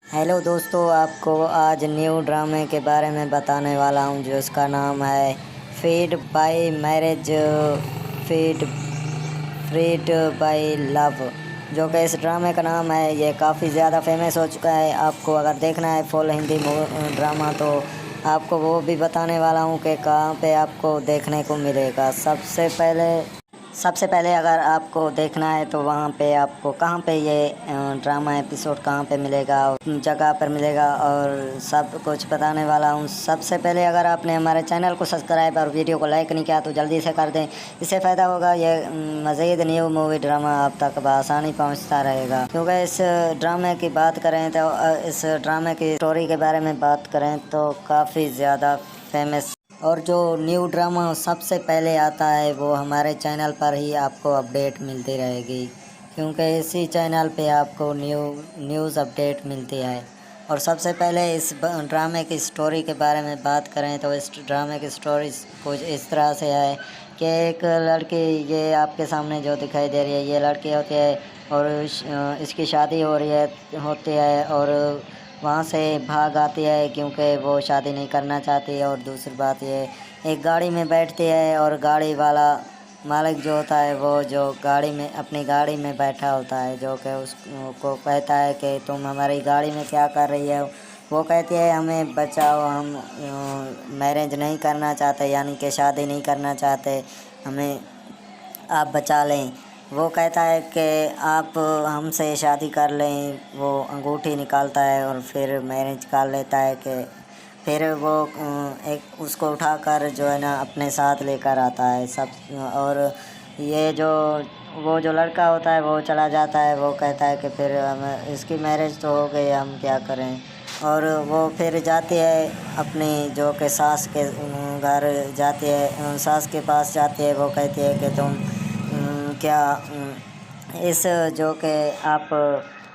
Hello दोस्तों, आपको आज न्यू ड्रामे के बारे में बताने वाला हूँ जो इसका नाम है fed by marriage fed freed by love. जो कि इस ड्रामे का नाम है, ये काफ़ी ज़्यादा फेमस हो चुका है। आपको अगर देखना है फुल हिंदी ड्रामा तो आपको वो भी बताने वाला हूँ कि कहाँ पे आपको देखने को मिलेगा। सबसे पहले अगर आपको देखना है तो वहाँ पे आपको कहाँ पे ये ड्रामा एपिसोड कहाँ पे मिलेगा, जगह पर मिलेगा और सब कुछ बताने वाला हूँ। सबसे पहले अगर आपने हमारे चैनल को सब्सक्राइब और वीडियो को लाइक नहीं किया तो जल्दी से कर दें। इससे फ़ायदा होगा, ये मज़ीद न्यू मूवी ड्रामा आप तक बआसानी पहुँचता रहेगा। क्योंकि इस ड्रामे की बात करें तो इस ड्रामे की स्टोरी के बारे में बात करें तो काफ़ी ज़्यादा फेमस और जो न्यू ड्रामा सबसे पहले आता है वो हमारे चैनल पर ही आपको अपडेट मिलती रहेगी। क्योंकि इसी चैनल पे आपको न्यूज़ अपडेट मिलती है। और सबसे पहले इस ड्रामे की स्टोरी के बारे में बात करें तो इस ड्रामे की स्टोरी कुछ इस तरह से है कि एक लड़की, ये आपके सामने जो दिखाई दे रही है, ये लड़की होती है और इसकी शादी होती है और वहाँ से भाग आती है क्योंकि वो शादी नहीं करना चाहती। और दूसरी बात ये, एक गाड़ी में बैठती है और गाड़ी वाला मालिक जो होता है वो जो गाड़ी में अपनी गाड़ी में बैठा होता है, जो कि उसको कहता है कि तुम हमारी गाड़ी में क्या कर रही है। वो कहती है हमें बचाओ, हम मैरिज नहीं करना चाहते, यानी कि शादी नहीं करना चाहते, हमें आप बचा लें। वो कहता है कि आप हमसे शादी कर लें। वो अंगूठी निकालता है और फिर मैरिज कर लेता है कि फिर वो एक उसको उठाकर जो है ना अपने साथ लेकर आता है सब। और ये वो जो लड़का होता है वो चला जाता है। वो कहता है कि फिर हम इसकी मैरिज तो हो गई, हम क्या करें। और वो फिर जाती है अपनी जो कि सास के घर जाती है, सास के पास जाती है। वो कहती है कि तुम क्या इस जो कि आप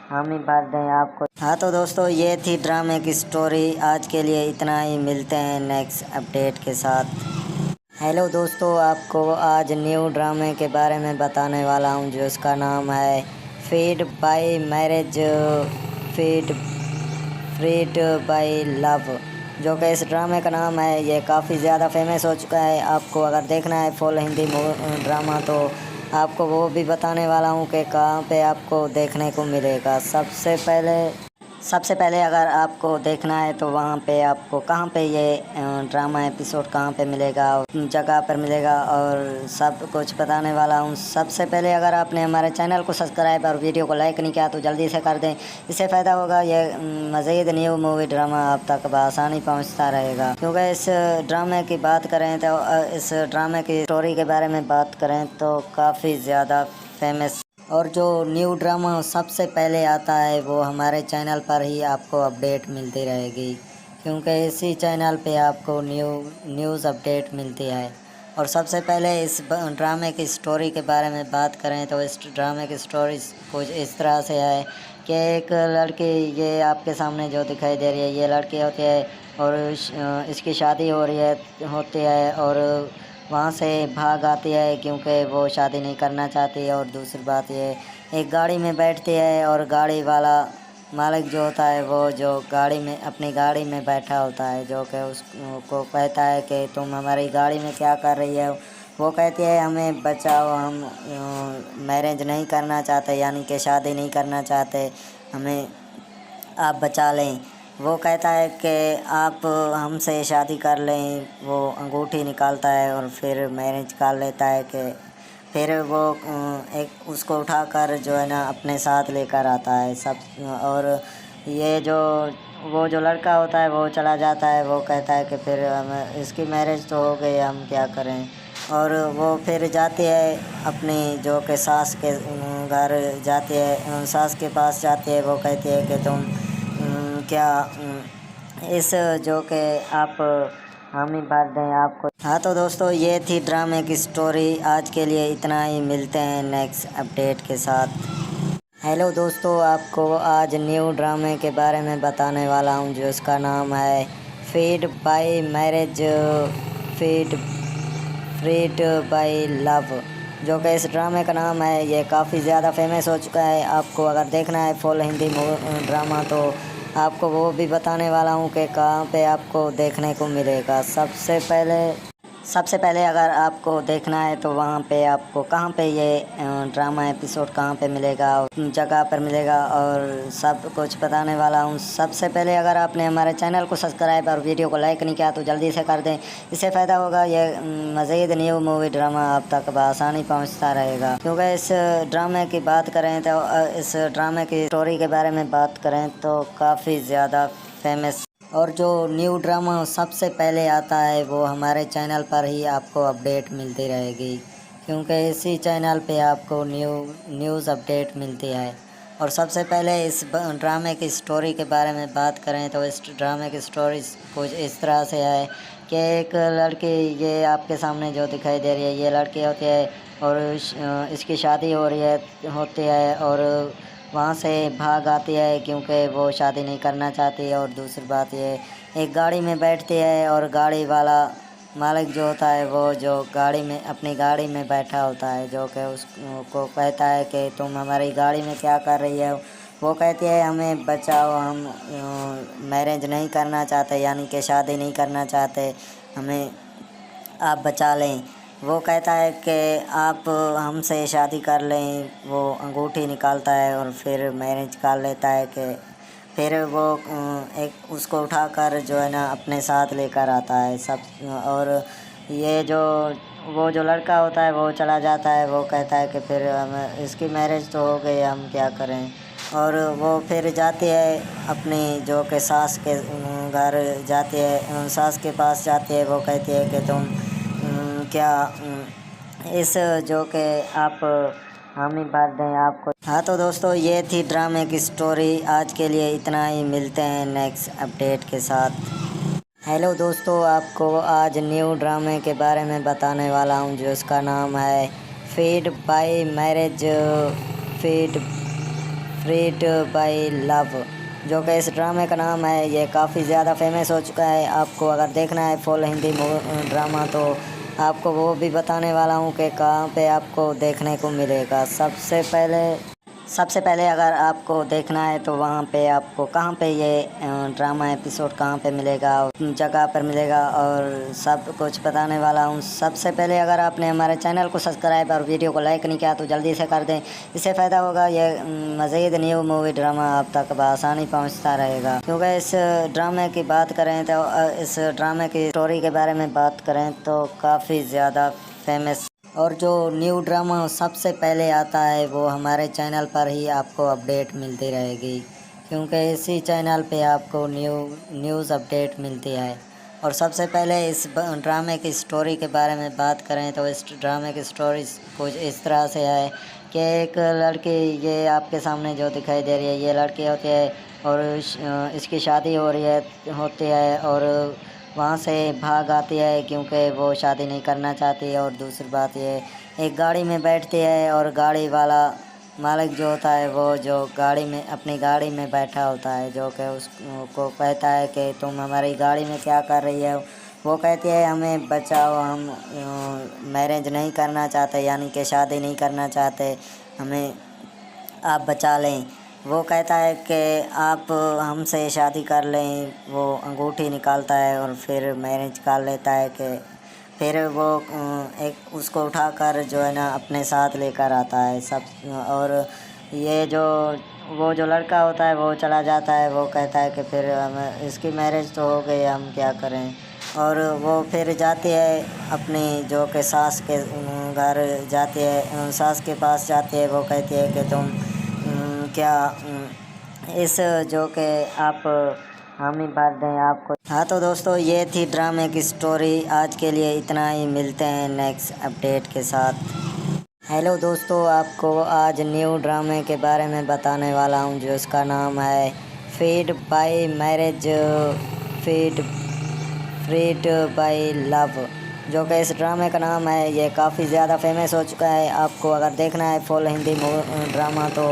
हामी भर दें आपको। हाँ तो दोस्तों, ये थी ड्रामे की स्टोरी। आज के लिए इतना ही, मिलते हैं नेक्स्ट अपडेट के साथ। हेलो दोस्तों, आपको आज न्यू ड्रामे के बारे में बताने वाला हूँ जो इसका नाम है fed by marriage fed freed by love. जो कि इस ड्रामे का नाम है, ये काफ़ी ज़्यादा फेमस हो चुका है। आपको अगर देखना है फुल हिंदी ड्रामा तो आपको वो भी बताने वाला हूँ कि कहाँ पे आपको देखने को मिलेगा। सबसे पहले अगर आपको देखना है तो वहाँ पे आपको कहाँ पे ये ड्रामा एपिसोड कहाँ पे मिलेगा, जगह पर मिलेगा और सब कुछ बताने वाला हूँ। सबसे पहले अगर आपने हमारे चैनल को सब्सक्राइब और वीडियो को लाइक नहीं किया तो जल्दी से कर दें। इससे फ़ायदा होगा, ये मज़ीद न्यू मूवी ड्रामा आप तक बआसानी पहुँचता रहेगा। क्योंकि इस ड्रामे की बात करें तो इस ड्रामे की स्टोरी के बारे में बात करें तो काफ़ी ज़्यादा फेमस और जो न्यू ड्रामा सबसे पहले आता है वो हमारे चैनल पर ही आपको अपडेट मिलती रहेगी। क्योंकि इसी चैनल पे आपको न्यूज़ अपडेट मिलती है। और सबसे पहले इस ड्रामे की स्टोरी के बारे में बात करें तो इस ड्रामे की स्टोरी कुछ इस तरह से है कि एक लड़की, ये आपके सामने जो दिखाई दे रही है, ये लड़की होती है और इसकी शादी होती है और वहाँ से भाग आती है क्योंकि वो शादी नहीं करना चाहती। और दूसरी बात ये, एक गाड़ी में बैठती है और गाड़ी वाला मालिक जो होता है वो जो गाड़ी में अपनी गाड़ी में बैठा होता है, जो कि उसको कहता है कि तुम हमारी गाड़ी में क्या कर रही है। वो कहती है हमें बचाओ, हम मैरिज नहीं करना चाहते, यानी कि शादी नहीं करना चाहते, हमें आप बचा लें। वो कहता है कि आप हमसे शादी कर लें। वो अंगूठी निकालता है और फिर मैरिज कर लेता है कि फिर वो एक उसको उठाकर जो है ना अपने साथ लेकर आता है सब। और ये वो जो लड़का होता है वो चला जाता है। वो कहता है कि फिर हम इसकी मैरिज तो हो गई, हम क्या करें। और वो फिर जाती है अपनी जो कि सास के घर जाती है, सास के पास जाती है। वो कहती है कि तुम क्या इस जो कि आप हामी भर दें आपको। हाँ तो दोस्तों, ये थी ड्रामे की स्टोरी। आज के लिए इतना ही, मिलते हैं नेक्स्ट अपडेट के साथ। हेलो दोस्तों, आपको आज न्यू ड्रामे के बारे में बताने वाला हूँ जो इसका नाम है fed by marriage fed freed by love. जो कि इस ड्रामे का नाम है, ये काफ़ी ज़्यादा फेमस हो चुका है। आपको अगर देखना है फुल हिंदी ड्रामा तो आपको वो भी बताने वाला हूँ कि कहाँ पे आपको देखने को मिलेगा। सबसे पहले अगर आपको देखना है तो वहाँ पे आपको कहाँ पे ये ड्रामा एपिसोड कहाँ पे मिलेगा, जगह पर मिलेगा और सब कुछ बताने वाला हूँ। सबसे पहले अगर आपने हमारे चैनल को सब्सक्राइब और वीडियो को लाइक नहीं किया तो जल्दी से कर दें। इससे फ़ायदा होगा, ये मज़ीद न्यू मूवी ड्रामा आप तक बआसानी पहुँचता रहेगा। क्योंकि इस ड्रामे की बात करें तो इस ड्रामे की स्टोरी के बारे में बात करें तो काफ़ी ज़्यादा फेमस और जो न्यू ड्रामा सबसे पहले आता है वो हमारे चैनल पर ही आपको अपडेट मिलती रहेगी। क्योंकि इसी चैनल पे आपको न्यूज़ अपडेट मिलती है। और सबसे पहले इस ड्रामे की स्टोरी के बारे में बात करें तो इस ड्रामे की स्टोरी कुछ इस तरह से है कि एक लड़की, ये आपके सामने जो दिखाई दे रही है ये लड़की होती है और इसकी शादी हो रही होती है और वहाँ से भाग आती है क्योंकि वो शादी नहीं करना चाहती है। और दूसरी बात ये, एक गाड़ी में बैठती है और गाड़ी वाला मालिक जो होता है वो जो गाड़ी में अपनी गाड़ी में बैठा होता है, जो कि उसको कहता है कि तुम हमारी गाड़ी में क्या कर रही है। वो कहती है हमें बचाओ, हम मैरिज नहीं करना चाहते, यानी कि शादी नहीं करना चाहते, हमें आप बचा लें। वो कहता है कि आप हमसे शादी कर लें। वो अंगूठी निकालता है और फिर मैरिज कर लेता है कि फिर वो एक उसको उठाकर जो है ना अपने साथ लेकर आता है सब। और ये वो जो लड़का होता है वो चला जाता है। वो कहता है कि फिर हम इसकी मैरिज तो हो गई, हम क्या करें। और वो फिर जाती है अपनी जो कि सास के घर जाती है, सास के पास जाती है। वो कहती है कि तुम क्या इस जो कि आप हामी भर दें आपको। हाँ तो दोस्तों, ये थी ड्रामे की स्टोरी। आज के लिए इतना ही, मिलते हैं नेक्स्ट अपडेट के साथ। हेलो दोस्तों, आपको आज न्यू ड्रामे के बारे में बताने वाला हूँ जो इसका नाम है fed by marriage, freed by love, जो कि इस ड्रामे का नाम है। ये काफ़ी ज़्यादा फेमस हो चुका है। आपको अगर देखना है फुल हिंदी ड्रामा तो आपको वो भी बताने वाला हूँ कि कहाँ पे आपको देखने को मिलेगा। सबसे पहले अगर आपको देखना है तो वहाँ पे आपको कहाँ पे ये ड्रामा एपिसोड कहाँ पे मिलेगा, जगह पर मिलेगा और सब कुछ बताने वाला हूँ। सबसे पहले अगर आपने हमारे चैनल को सब्सक्राइब और वीडियो को लाइक नहीं किया तो जल्दी से कर दें। इससे फ़ायदा होगा, ये मज़ीद न्यू मूवी ड्रामा आप तक बआसानी पहुँचता रहेगा। क्योंकि इस ड्रामे की बात करें तो इस ड्रामे की स्टोरी के बारे में बात करें तो काफ़ी ज़्यादा फेमस और जो न्यू ड्रामा सबसे पहले आता है वो हमारे चैनल पर ही आपको अपडेट मिलती रहेगी। क्योंकि इसी चैनल पे आपको न्यूज़ अपडेट मिलती है। और सबसे पहले इस ड्रामे की स्टोरी के बारे में बात करें तो इस ड्रामे की स्टोरी कुछ इस तरह से है कि एक लड़की, ये आपके सामने जो दिखाई दे रही है ये लड़की होती है और इसकी शादी हो रही होती है और वहाँ से भाग आती है क्योंकि वो शादी नहीं करना चाहती। और दूसरी बात ये, एक गाड़ी में बैठती है और गाड़ी वाला मालिक जो होता है वो जो गाड़ी में अपनी गाड़ी में बैठा होता है, जो कि उसको कहता है कि तुम हमारी गाड़ी में क्या कर रही है। वो कहती है हमें बचाओ, हम मैरिज नहीं करना चाहते, यानी कि शादी नहीं करना चाहते, हमें आप बचा लें। वो कहता है कि आप हमसे शादी कर लें। वो अंगूठी निकालता है और फिर मैरिज कर लेता है कि फिर वो एक उसको उठाकर जो है ना अपने साथ लेकर आता है सब। और ये वो जो लड़का होता है वो चला जाता है। वो कहता है कि फिर हम इसकी मैरिज तो हो गई, हम क्या करें। और वो फिर जाती है अपनी जो कि सास के घर जाती है, सास के पास जाती है। वो कहती है कि तुम क्या इस जो कि आप हामी भर दें आपको। हाँ तो दोस्तों, ये थी ड्रामे की स्टोरी। आज के लिए इतना ही, मिलते हैं नेक्स्ट अपडेट के साथ। हेलो दोस्तों, आपको आज न्यू ड्रामे के बारे में बताने वाला हूँ जो इसका नाम है fed by marriage, freed by love, जो कि इस ड्रामे का नाम है। ये काफ़ी ज़्यादा फेमस हो चुका है। आपको अगर देखना है फुल हिंदी ड्रामा तो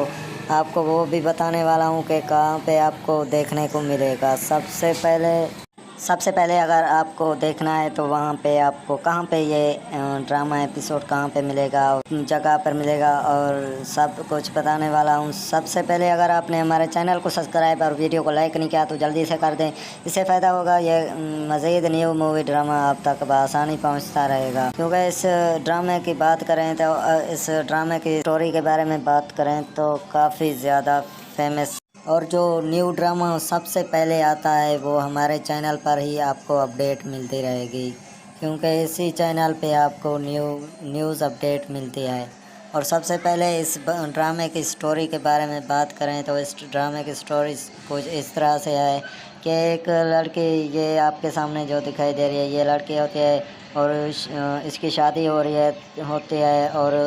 आपको वो भी बताने वाला हूँ कि कहाँ पे आपको देखने को मिलेगा। सबसे पहले अगर आपको देखना है तो वहाँ पे आपको कहाँ पे ये ड्रामा एपिसोड कहाँ पे मिलेगा, जगह पर मिलेगा और सब कुछ बताने वाला हूँ। सबसे पहले अगर आपने हमारे चैनल को सब्सक्राइब और वीडियो को लाइक नहीं किया तो जल्दी से कर दें। इससे फ़ायदा होगा, ये मज़ीद न्यू मूवी ड्रामा आप तक बआसानी पहुँचता रहेगा। क्योंकि इस ड्रामे की बात करें तो इस ड्रामे की स्टोरी के बारे में बात करें तो काफ़ी ज़्यादा फेमस और जो न्यू ड्रामा सबसे पहले आता है वो हमारे चैनल पर ही आपको अपडेट मिलती रहेगी। क्योंकि इसी चैनल पे आपको न्यूज़ अपडेट मिलती है। और सबसे पहले इस ड्रामे की स्टोरी के बारे में बात करें तो इस ड्रामे की स्टोरी कुछ इस तरह से है कि एक लड़की, ये आपके सामने जो दिखाई दे रही है ये लड़की होती है और इसकी शादी होती है और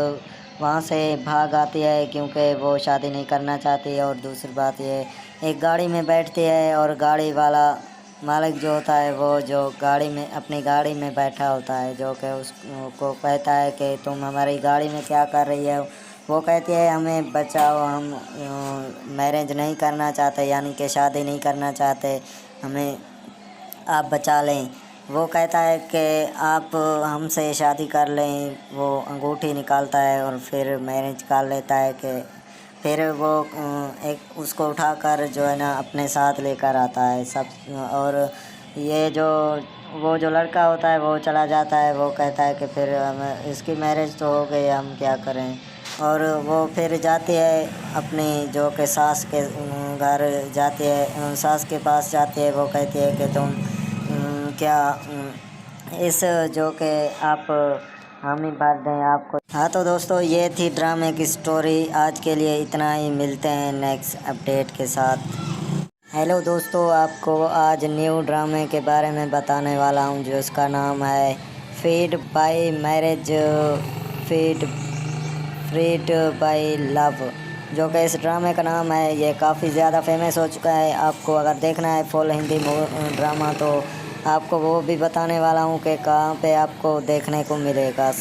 वहाँ से भाग आती है क्योंकि वो शादी नहीं करना चाहती। और दूसरी बात ये, एक गाड़ी में बैठती है और गाड़ी वाला मालिक जो होता है वो जो गाड़ी में अपनी गाड़ी में बैठा होता है, जो कि उसको कहता है कि तुम हमारी गाड़ी में क्या कर रही है। वो कहती है हमें बचाओ, हम मैरिज नहीं करना चाहते, यानी कि शादी नहीं करना चाहते, हमें आप बचा लें। वो कहता है कि आप हमसे शादी कर लें। वो अंगूठी निकालता है और फिर मैरिज कर लेता है कि फिर वो एक उसको उठाकर जो है ना अपने साथ लेकर आता है सब। और ये वो जो लड़का होता है वो चला जाता है। वो कहता है कि फिर इसकी मैरिज तो हो गई, हम क्या करें। और वो फिर जाती है अपनी जो कि सास के घर जाती है, सास के पास जाती है। वो कहती है कि तुम क्या इस जो कि आप हामी भर दें आपको। हाँ तो दोस्तों, ये थी ड्रामे की स्टोरी। आज के लिए इतना ही, मिलते हैं नेक्स्ट अपडेट के साथ। हेलो दोस्तों, आपको आज न्यू ड्रामे के बारे में बताने वाला हूँ जो इसका नाम है feed by marriage, freed by love, जो कि इस ड्रामे का नाम है। ये काफ़ी ज़्यादा फेमस हो चुका है। आपको अगर देखना है फुल हिंदी ड्रामा तो आपको वो भी बताने वाला हूँ कि कहाँ पे आपको देखने को मिलेगा।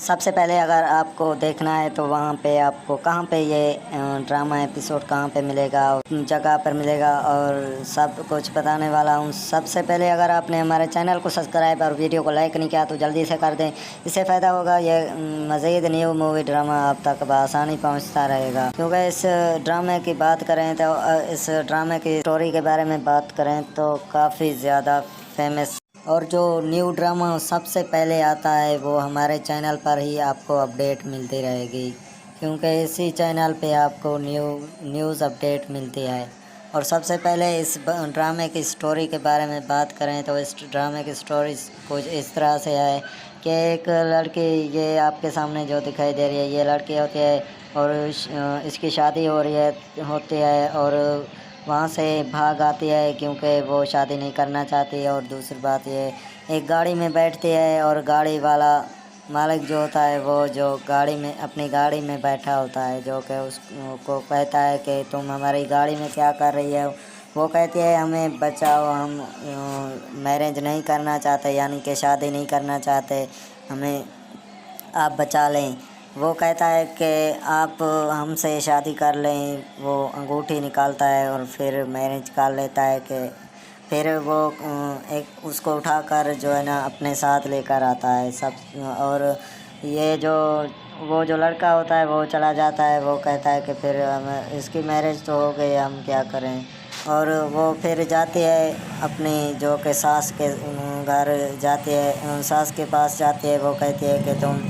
सबसे पहले अगर आपको देखना है तो वहाँ पे आपको कहाँ पे ये ड्रामा एपिसोड कहाँ पे मिलेगा, जगह पर मिलेगा और सब कुछ बताने वाला हूँ। सबसे पहले अगर आपने हमारे चैनल को सब्सक्राइब और वीडियो को लाइक नहीं किया तो जल्दी से कर दें। इससे फ़ायदा होगा, ये मज़ीद न्यू मूवी ड्रामा आप तक बआसानी पहुँचता रहेगा। क्योंकि इस ड्रामे की बात करें तो इस ड्रामे की स्टोरी के बारे में बात करें तो काफ़ी ज़्यादा फेमस और जो न्यू ड्रामा सबसे पहले आता है वो हमारे चैनल पर ही आपको अपडेट मिलती रहेगी। क्योंकि इसी चैनल पे आपको न्यूज़ अपडेट मिलती है। और सबसे पहले इस ड्रामे की स्टोरी के बारे में बात करें तो इस ड्रामे की स्टोरी कुछ इस तरह से है कि एक लड़की, ये आपके सामने जो दिखाई दे रही है ये लड़की होती है और इसकी शादी होती है और वहाँ से भाग आती है क्योंकि वो शादी नहीं करना चाहती। और दूसरी बात ये, एक गाड़ी में बैठती है और गाड़ी वाला मालिक जो होता है वो जो गाड़ी में अपनी गाड़ी में बैठा होता है, जो कि उसको कहता है कि तुम हमारी गाड़ी में क्या कर रही है। वो कहती है हमें बचाओ, हम मैरिज नहीं करना चाहते, यानी कि शादी नहीं करना चाहते, हमें आप बचा लें। वो कहता है कि आप हमसे शादी कर लें। वो अंगूठी निकालता है और फिर मैरिज कर लेता है कि फिर वो एक उसको उठाकर जो है ना अपने साथ लेकर आता है सब। और ये वो जो लड़का होता है वो चला जाता है। वो कहता है कि फिर इसकी मैरिज तो हो गई, हम क्या करें। और वो फिर जाती है अपनी जो कि सास के घर जाती है, सास के पास जाती है। वो कहती है कि तुम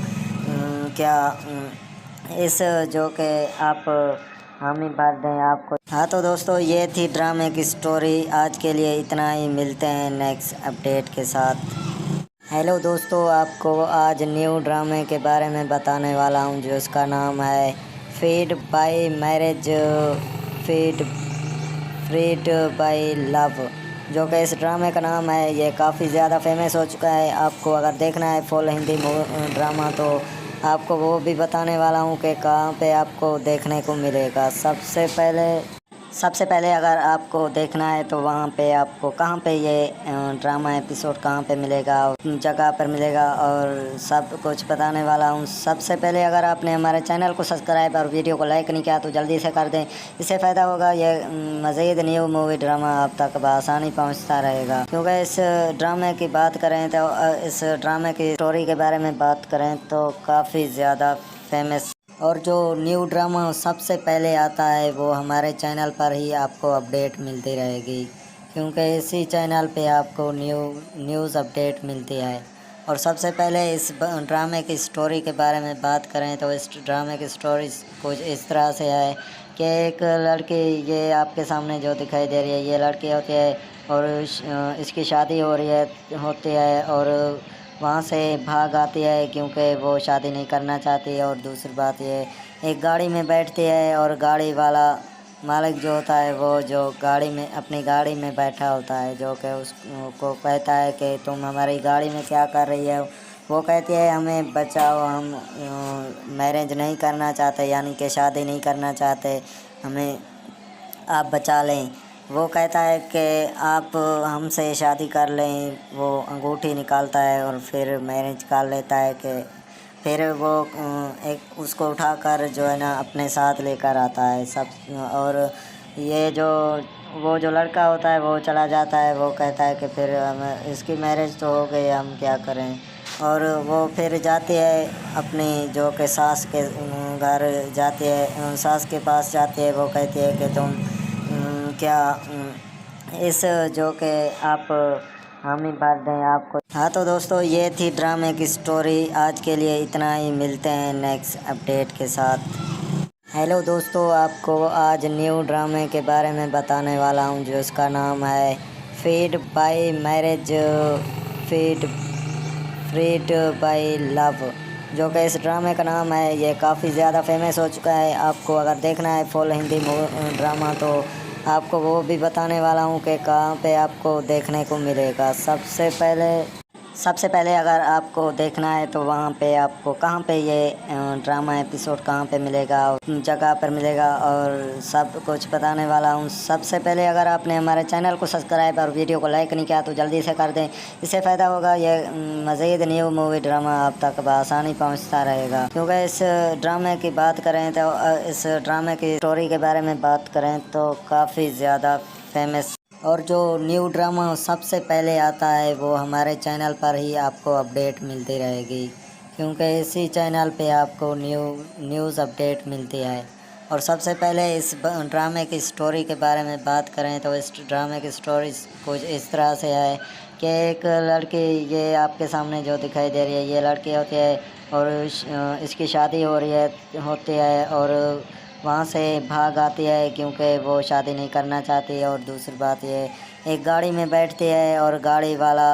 क्या इस जो कि आप हामी भर दें आपको। हाँ तो दोस्तों, ये थी ड्रामे की स्टोरी। आज के लिए इतना ही, मिलते हैं नेक्स्ट अपडेट के साथ। हेलो दोस्तों, आपको आज न्यू ड्रामे के बारे में बताने वाला हूँ जो इसका नाम है feed by marriage, freed by love, जो कि इस ड्रामे का नाम है। ये काफ़ी ज़्यादा फेमस हो चुका है। आपको अगर देखना है फुल हिंदी ड्रामा तो आपको वो भी बताने वाला हूँ कि कहाँ पे आपको देखने को मिलेगा। सबसे पहले सबसे पहले अगर आपको देखना है तो वहाँ पे आपको कहाँ पे ये ड्रामा एपिसोड कहाँ पे मिलेगा, जगह पर मिलेगा और सब कुछ बताने वाला हूँ। सबसे पहले अगर आपने हमारे चैनल को सब्सक्राइब और वीडियो को लाइक नहीं किया तो जल्दी से कर दें। इससे फ़ायदा होगा, ये मज़ीद न्यू मूवी ड्रामा आप तक बआसानी पहुँचता रहेगा। क्योंकि इस ड्रामे की बात करें तो इस ड्रामे की स्टोरी के बारे में बात करें तो काफ़ी ज़्यादा फेमस और जो न्यू ड्रामा सबसे पहले आता है वो हमारे चैनल पर ही आपको अपडेट मिलती रहेगी। क्योंकि इसी चैनल पे आपको न्यूज़ अपडेट मिलती है। और सबसे पहले इस ड्रामे की स्टोरी के बारे में बात करें तो इस ड्रामे की स्टोरी कुछ इस तरह से है कि एक लड़की, ये आपके सामने जो दिखाई दे रही है ये लड़की होती है और इसकी शादी हो रही होती है और वहाँ से भाग आती है क्योंकि वो शादी नहीं करना चाहती है। और दूसरी बात ये, एक गाड़ी में बैठती है और गाड़ी वाला मालिक जो होता है वो जो गाड़ी में अपनी गाड़ी में बैठा होता है, जो कि उसको कहता है कि तुम हमारी गाड़ी में क्या कर रही है। वो कहती है हमें बचाओ, हम मैरिज नहीं करना चाहते, यानी कि शादी नहीं करना चाहते, हमें आप बचा लें। वो कहता है कि आप हमसे शादी कर लें। वो अंगूठी निकालता है और फिर मैरिज कर लेता है कि फिर वो एक उसको उठाकर जो है ना अपने साथ लेकर आता है सब। और ये जो वो जो लड़का होता है वो चला जाता है। वो कहता है कि फिर हम इसकी मैरिज तो हो गई, हम क्या करें। और वो फिर जाती है अपनी जो कि सास के घर जाती है, सास के पास जाती है। वो कहती है कि तुम क्या इस जो कि आप हामी भर दें आपको। हाँ तो दोस्तों, ये थी ड्रामे की स्टोरी। आज के लिए इतना ही, मिलते हैं नेक्स्ट अपडेट के साथ। हेलो दोस्तों, आपको आज न्यू ड्रामे के बारे में बताने वाला हूँ जो इसका नाम है feed by marriage, feed freed by love, जो कि इस ड्रामे का नाम है। ये काफ़ी ज़्यादा फेमस हो चुका है। आपको अगर देखना है फुल हिंदी ड्रामा तो आपको वो भी बताने वाला हूँ कि कहाँ पे आपको देखने को मिलेगा। सबसे पहले अगर आपको देखना है तो वहाँ पे आपको कहाँ पे ये ड्रामा एपिसोड कहाँ पे मिलेगा, जगह पर मिलेगा और सब कुछ बताने वाला हूँ। सबसे पहले अगर आपने हमारे चैनल को सब्सक्राइब और वीडियो को लाइक नहीं किया तो जल्दी से कर दें। इससे फ़ायदा होगा, ये मज़ीद न्यू मूवी ड्रामा आप तक बआसानी पहुँचता रहेगा। क्योंकि इस ड्रामे की बात करें तो इस ड्रामे की स्टोरी के बारे में बात करें तो काफ़ी ज़्यादा फेमस और जो न्यू ड्रामा सबसे पहले आता है वो हमारे चैनल पर ही आपको अपडेट मिलती रहेगी। क्योंकि इसी चैनल पे आपको न्यूज़ अपडेट मिलती है। और सबसे पहले इस ड्रामे की स्टोरी के बारे में बात करें तो इस ड्रामे की स्टोरी कुछ इस तरह से है कि एक लड़की, ये आपके सामने जो दिखाई दे रही है ये लड़की होती है और इसकी शादी हो रही होती है और वहाँ से भाग आती है क्योंकि वो शादी नहीं करना चाहती है। और दूसरी बात ये, एक गाड़ी में बैठती है और गाड़ी वाला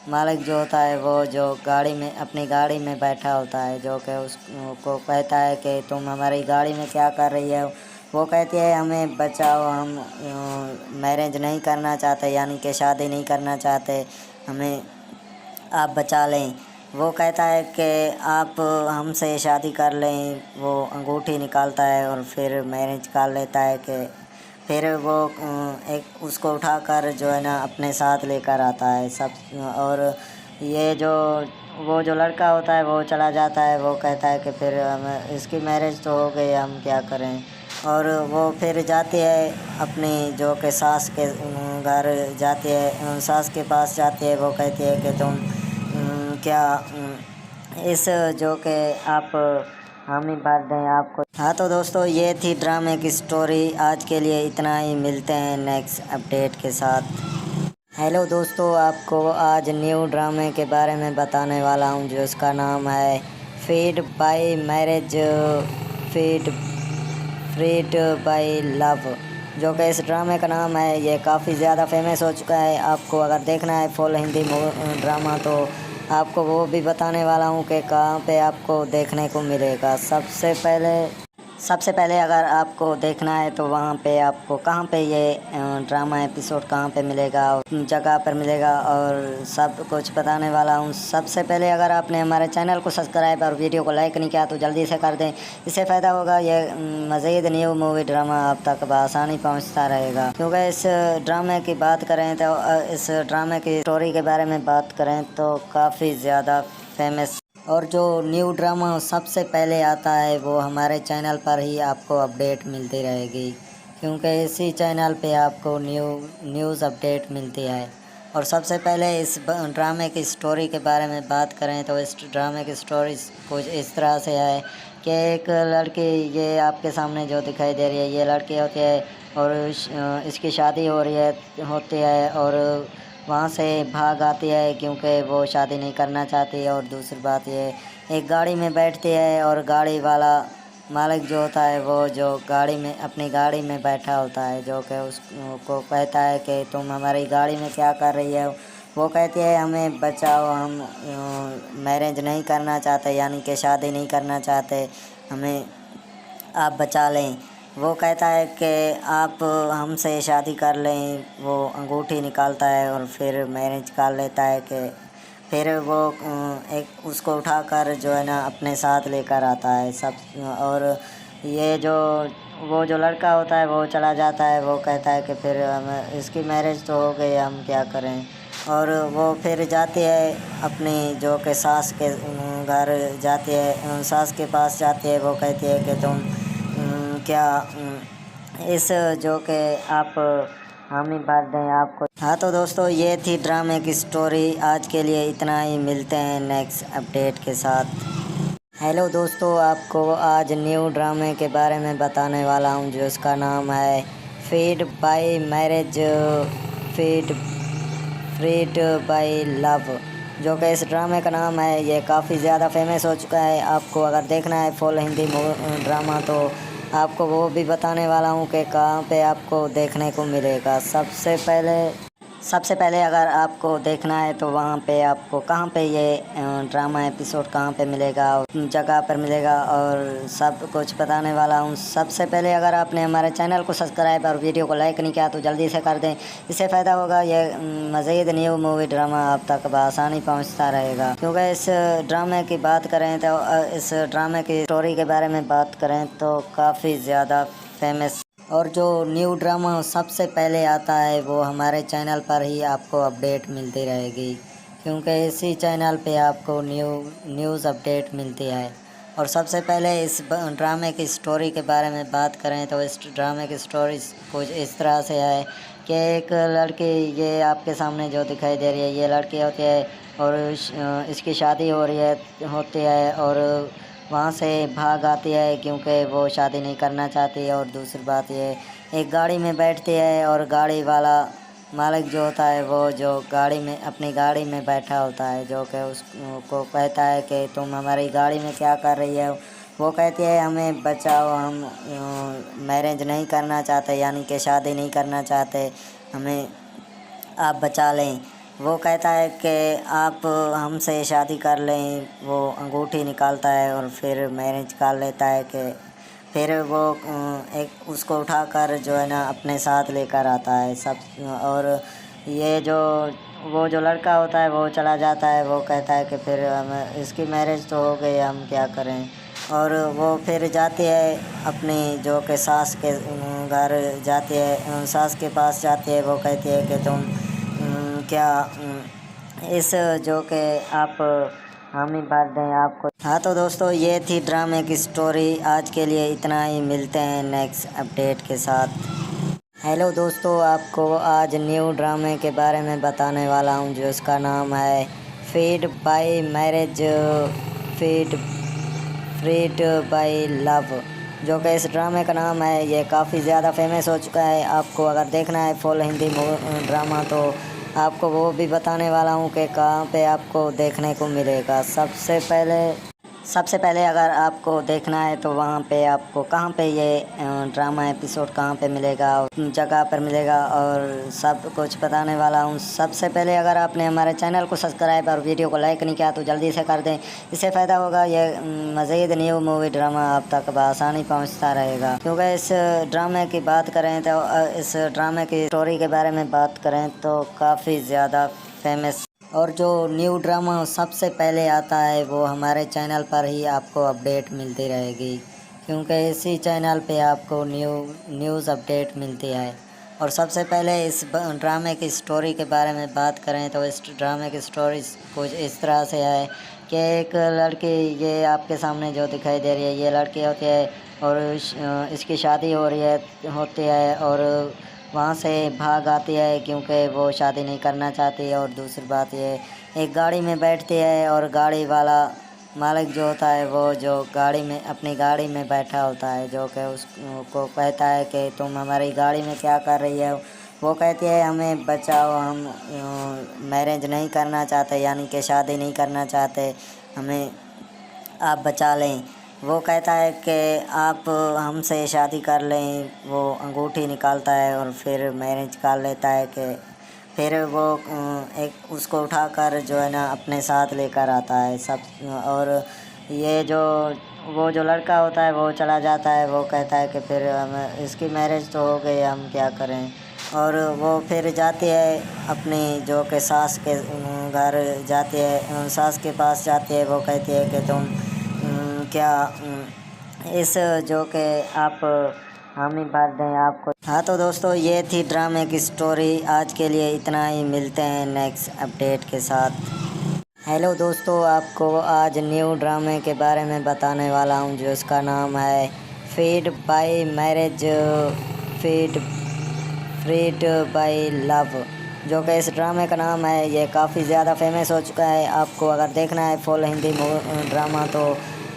मालिक जो होता है वो जो गाड़ी में अपनी गाड़ी में बैठा होता है, जो कि उसको कहता है कि तुम हमारी गाड़ी में क्या कर रही है। वो कहती है हमें बचाओ, हम मैरिज नहीं करना चाहते, यानी कि शादी नहीं करना चाहते, हमें आप बचा लें। वो कहता है कि आप हमसे शादी कर लें। वो अंगूठी निकालता है और फिर मैरिज कर लेता है कि फिर वो एक उसको उठाकर जो है ना अपने साथ लेकर आता है सब। और ये जो वो जो लड़का होता है वो चला जाता है। वो कहता है कि फिर हम इसकी मैरिज तो हो गई, हम क्या करें। और वो फिर जाती है अपनी जो कि सास के घर जाती है, सास के पास जाती है। वो कहती है कि तुम क्या इस जो कि आप हामी भर दें आपको। हाँ तो दोस्तों, ये थी ड्रामे की स्टोरी। आज के लिए इतना ही, मिलते हैं नेक्स्ट अपडेट के साथ। हेलो दोस्तों, आपको आज न्यू ड्रामे के बारे में बताने वाला हूँ जो इसका नाम है feed by marriage, feed freed by love, जो कि इस ड्रामे का नाम है। ये काफ़ी ज़्यादा फेमस हो चुका है। आपको अगर देखना है फुल हिंदी ड्रामा तो आपको वो भी बताने वाला हूँ कि कहाँ पे आपको देखने को मिलेगा। सबसे पहले अगर आपको देखना है तो वहाँ पे आपको कहाँ पे ये ड्रामा एपिसोड कहाँ पे मिलेगा, जगह पर मिलेगा और सब कुछ बताने वाला हूँ। सबसे पहले अगर आपने हमारे चैनल को सब्सक्राइब और वीडियो को लाइक नहीं किया तो जल्दी से कर दें। इससे फ़ायदा होगा, ये मज़ीद न्यू मूवी ड्रामा आप तक बआसानी पहुँचता रहेगा। क्योंकि इस ड्रामे की बात करें तो इस ड्रामे की स्टोरी के बारे में बात करें तो काफ़ी ज़्यादा फेमस और जो न्यू ड्रामा सबसे पहले आता है वो हमारे चैनल पर ही आपको अपडेट मिलती रहेगी। क्योंकि इसी चैनल पे आपको न्यूज़ अपडेट मिलती है। और सबसे पहले इस ड्रामे की स्टोरी के बारे में बात करें तो इस ड्रामे की स्टोरी कुछ इस तरह से है कि एक लड़की, ये आपके सामने जो दिखाई दे रही है ये लड़की होती है और इसकी शादी होती है और वहाँ से भाग आती है क्योंकि वो शादी नहीं करना चाहती। और दूसरी बात ये, एक गाड़ी में बैठती है और गाड़ी वाला मालिक जो होता है वो जो गाड़ी में अपनी गाड़ी में बैठा होता है, जो कि उसको कहता है कि तुम हमारी गाड़ी में क्या कर रही है। वो कहती है हमें बचाओ, हम मैरिज नहीं करना चाहते, यानी कि शादी नहीं करना चाहते, हमें आप बचा लें। वो कहता है कि आप हमसे शादी कर लें। वो अंगूठी निकालता है और फिर मैरिज कर लेता है कि फिर वो एक उसको उठाकर जो है ना अपने साथ लेकर आता है सब। और ये वो जो लड़का होता है वो चला जाता है। वो कहता है कि फिर हम इसकी मैरिज तो हो गई, हम क्या करें। और वो फिर जाती है अपनी जो कि सास के घर जाती है, सास के पास जाती है। वो कहती है कि तुम क्या इस जो कि आप हामी भर दें आपको। हाँ तो दोस्तों, ये थी ड्रामे की स्टोरी। आज के लिए इतना ही, मिलते हैं नेक्स्ट अपडेट के साथ। हेलो दोस्तों, आपको आज न्यू ड्रामे के बारे में बताने वाला हूँ जो इसका नाम है feed by marriage, freed by love, जो कि इस ड्रामे का नाम है। ये काफ़ी ज़्यादा फेमस हो चुका है। आपको अगर देखना है फुल हिंदी ड्रामा तो आपको वो भी बताने वाला हूँ कि कहाँ पे आपको देखने को मिलेगा। सबसे पहले अगर आपको देखना है तो वहाँ पे आपको कहाँ पे ये ड्रामा एपिसोड कहाँ पे मिलेगा, जगह पर मिलेगा और सब कुछ बताने वाला हूँ। सबसे पहले अगर आपने हमारे चैनल को सब्सक्राइब और वीडियो को लाइक नहीं किया तो जल्दी से कर दें। इससे फ़ायदा होगा, ये मज़ीद न्यू मूवी ड्रामा आप तक बआसानी पहुँचता रहेगा। क्योंकि इस ड्रामे की बात करें तो इस ड्रामे की स्टोरी के बारे में बात करें तो काफ़ी ज़्यादा फेमस और जो न्यू ड्रामा सबसे पहले आता है वो हमारे चैनल पर ही आपको अपडेट मिलती रहेगी। क्योंकि इसी चैनल पे आपको न्यूज़ अपडेट मिलती है। और सबसे पहले इस ड्रामे की स्टोरी के बारे में बात करें तो इस ड्रामे की स्टोरी कुछ इस तरह से है कि एक लड़की, ये आपके सामने जो दिखाई दे रही है ये लड़की होती है और इसकी शादी होती है और वहाँ से भाग आती है क्योंकि वो शादी नहीं करना चाहती। और दूसरी बात ये, एक गाड़ी में बैठती है और गाड़ी वाला मालिक जो होता है वो जो गाड़ी में अपनी गाड़ी में बैठा होता है, जो कि उसको कहता है कि तुम हमारी गाड़ी में क्या कर रही है। वो कहती है हमें बचाओ, हम मैरिज नहीं करना चाहते, यानी कि शादी नहीं करना चाहते, हमें आप बचा लें। वो कहता है कि आप हमसे शादी कर लें। वो अंगूठी निकालता है और फिर मैरिज कर लेता है कि फिर वो एक उसको उठाकर जो है ना अपने साथ लेकर आता है सब। और ये वो जो लड़का होता है वो चला जाता है। वो कहता है कि फिर हम इसकी मैरिज तो हो गई, हम क्या करें। और वो फिर जाती है अपनी जो कि सास के घर जाती है, सास के पास जाती है। वो कहती है कि तुम क्या इस जो कि आप हामी भर दें आपको। हाँ तो दोस्तों, ये थी ड्रामे की स्टोरी। आज के लिए इतना ही, मिलते हैं नेक्स्ट अपडेट के साथ। हेलो दोस्तों, आपको आज न्यू ड्रामे के बारे में बताने वाला हूँ जो इसका नाम है feed by marriage, freed by love, जो कि इस ड्रामे का नाम है। ये काफ़ी ज़्यादा फेमस हो चुका है। आपको अगर देखना है फुल हिंदी ड्रामा तो आपको वो भी बताने वाला हूँ कि कहाँ पे आपको देखने को मिलेगा। सबसे सबसे पहले अगर आपको देखना है तो वहाँ पे आपको कहाँ पे ये ड्रामा एपिसोड कहाँ पे मिलेगा, जगह पर मिलेगा और सब कुछ बताने वाला हूँ। सबसे पहले अगर आपने हमारे चैनल को सब्सक्राइब और वीडियो को लाइक नहीं किया तो जल्दी से कर दें। इससे फ़ायदा होगा, ये मज़ीद न्यू मूवी ड्रामा आप तक बआसानी पहुँचता रहेगा। क्योंकि इस ड्रामे की बात करें तो इस ड्रामे की स्टोरी के बारे में बात करें तो काफ़ी ज़्यादा फेमस और जो न्यू ड्रामा सबसे पहले आता है वो हमारे चैनल पर ही आपको अपडेट मिलती रहेगी। क्योंकि इसी चैनल पे आपको न्यूज़ अपडेट मिलती है। और सबसे पहले इस ड्रामे की स्टोरी के बारे में बात करें तो इस ड्रामे की स्टोरी कुछ इस तरह से है कि एक लड़की, ये आपके सामने जो दिखाई दे रही है ये लड़की होती है और इसकी शादी हो रही होती है और वहाँ से भाग आती है क्योंकि वो शादी नहीं करना चाहती। और दूसरी बात ये, एक गाड़ी में बैठती है और गाड़ी वाला मालिक जो होता है वो जो गाड़ी में अपनी गाड़ी में बैठा होता है, जो कि उसको कहता है कि तुम हमारी गाड़ी में क्या कर रही है। वो कहती है हमें बचाओ, हम मैरिज नहीं करना चाहते, यानी कि शादी नहीं करना चाहते, हमें आप बचा लें। वो कहता है कि आप हमसे शादी कर लें। वो अंगूठी निकालता है और फिर मैरिज कर लेता है कि फिर वो एक उसको उठाकर जो है ना अपने साथ लेकर आता है सब। और ये वो जो लड़का होता है वो चला जाता है। वो कहता है कि फिर हम इसकी मैरिज तो हो गई, हम क्या करें। और वो फिर जाती है अपनी जो कि सास के घर जाती है, सास के पास जाती है। वो कहती है कि तुम क्या इस जो कि आप हामी भर दें आपको। हाँ तो दोस्तों, ये थी ड्रामे की स्टोरी। आज के लिए इतना ही, मिलते हैं नेक्स्ट अपडेट के साथ। हेलो दोस्तों, आपको आज न्यू ड्रामे के बारे में बताने वाला हूँ जो इसका नाम है feed by marriage, feed freed by love, जो कि इस ड्रामे का नाम है। ये काफ़ी ज़्यादा फेमस हो चुका है। आपको अगर देखना है फुल हिंदी ड्रामा तो